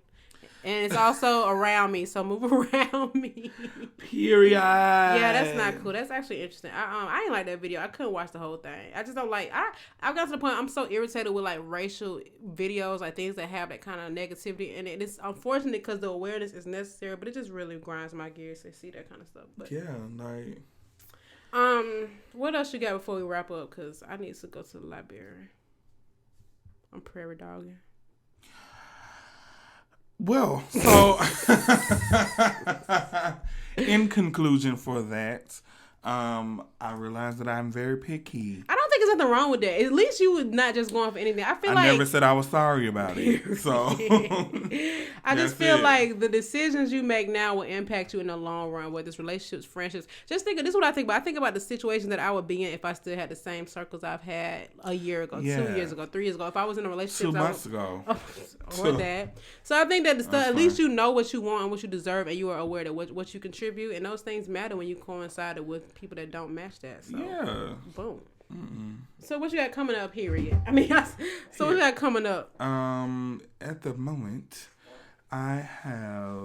And it's also around me. So move around me. Period. Yeah, that's not cool. That's actually interesting. I didn't like that video. I couldn't watch the whole thing. I just don't like, I got to the point I'm so irritated with like racial videos, like things that have that kind of negativity in it. It's unfortunate because the awareness is necessary, but it just really grinds my gears to see that kind of stuff. But yeah, like. What else you got before we wrap up? Because I need to go to the library. I'm prairie dogging. Well, so in conclusion for that, I realized that I'm very picky. I don't think there's nothing wrong with that. At least you would not just go on for anything. I never said I was sorry about it. So I just feel like the decisions you make now will impact you in the long run, whether it's relationships, friendships. Just think, this is what I think about. I think about the situations that I would be in if I still had the same circles I've had a year ago, 2 years ago, 3 years ago. If I was in a relationship 2 months ago. Or that. So I think that at least you know what you want and what you deserve, and you are aware that what you contribute, and those things matter when you coincide with people that don't match that. So, yeah. Boom. So what you got coming up, period? I mean, so what you got coming up? At the moment, I have...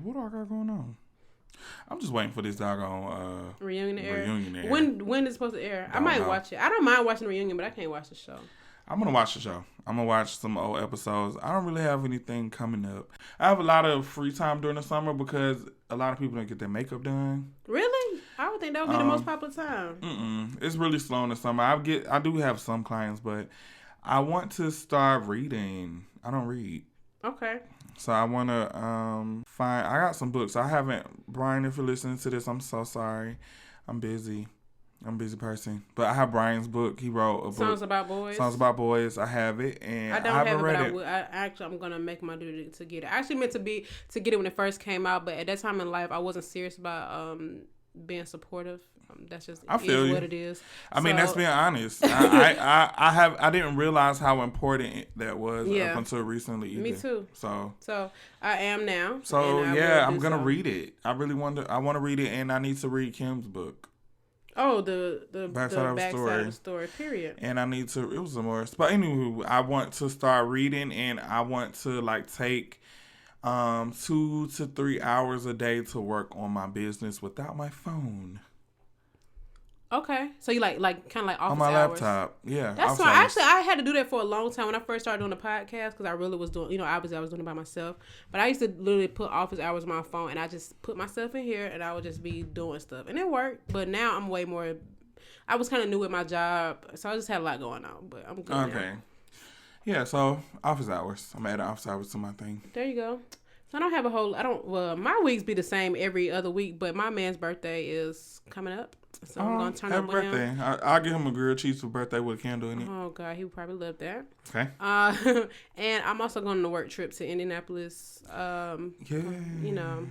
What do I got going on? I'm just waiting for this doggone reunion to air. Reunion. When is it supposed to air? I might watch it. I don't mind watching the reunion, but I can't watch the show. I'm going to watch the show. I'm going to watch some old episodes. I don't really have anything coming up. I have a lot of free time during the summer because a lot of people don't get their makeup done. Really? I would think that would be the most popular time. It's really slow in the summer. I do have some clients, but I want to start reading. I don't read. Okay. So I want to I got some books. I haven't, Brian, if you're listening to this, I'm so sorry. I'm busy. I'm a busy person. But I have Brian's book. He wrote a book. Songs About Boys. Songs About Boys. I have it. And I don't haven't have it, read but it. I will. I'm going to make my duty to get it. I actually meant to get it when it first came out, but at that time in life, I wasn't serious about being supportive. That's just what it is. I mean, that's being honest. I didn't realize how important that was up until recently either. Me too. So I am now. So yeah, I'm gonna read it. I really want to. I want to read it, and I need to read Kim's book. Oh, the backside of the story. Period. And I need to. It was some more. But anyway, I want to start reading, and I want to take 2 to 3 hours a day to work on my business without my phone. Okay, so you like kind of like office on my hours. laptop, yeah. That's fine. Actually, I had to do that for a long time when I first started doing the podcast because I really was doing, obviously I was doing it by myself. But I used to literally put office hours on my phone and I just put myself in here and I would just be doing stuff and it worked. But now I'm way more. I was kind of new with my job, so I just had a lot going on. But I'm good. Okay. Now. Yeah. So office hours. I'm adding office hours to my thing. There you go. So I don't have a whole. My weeks be the same every other week, but my man's birthday is coming up. So I'm going to turn up with birthday. him. I'll give him a grilled cheese for birthday with a candle in it. Oh, God. He would probably love that. Okay. And I'm also going on a work trip to Indianapolis. Yeah.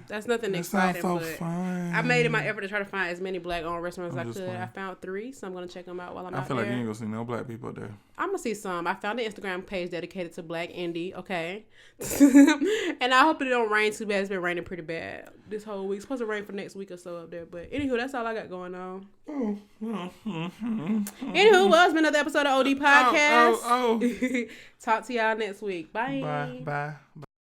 That's nothing exciting. Sounds so fun. I made it my effort to try to find as many black-owned restaurants as I could. I found 3, so I'm going to check them out while I'm out there. I feel like you ain't going to see no black people there. I'm going to see some. I found an Instagram page dedicated to Black Indie, okay? And I hope it don't rain too bad. It's been raining pretty bad this whole week. It's supposed to rain for next week or so up there. But anywho, that's all I got going on. Anywho, well, it's been another episode of OD Podcast. Talk to y'all next week. Bye. Bye.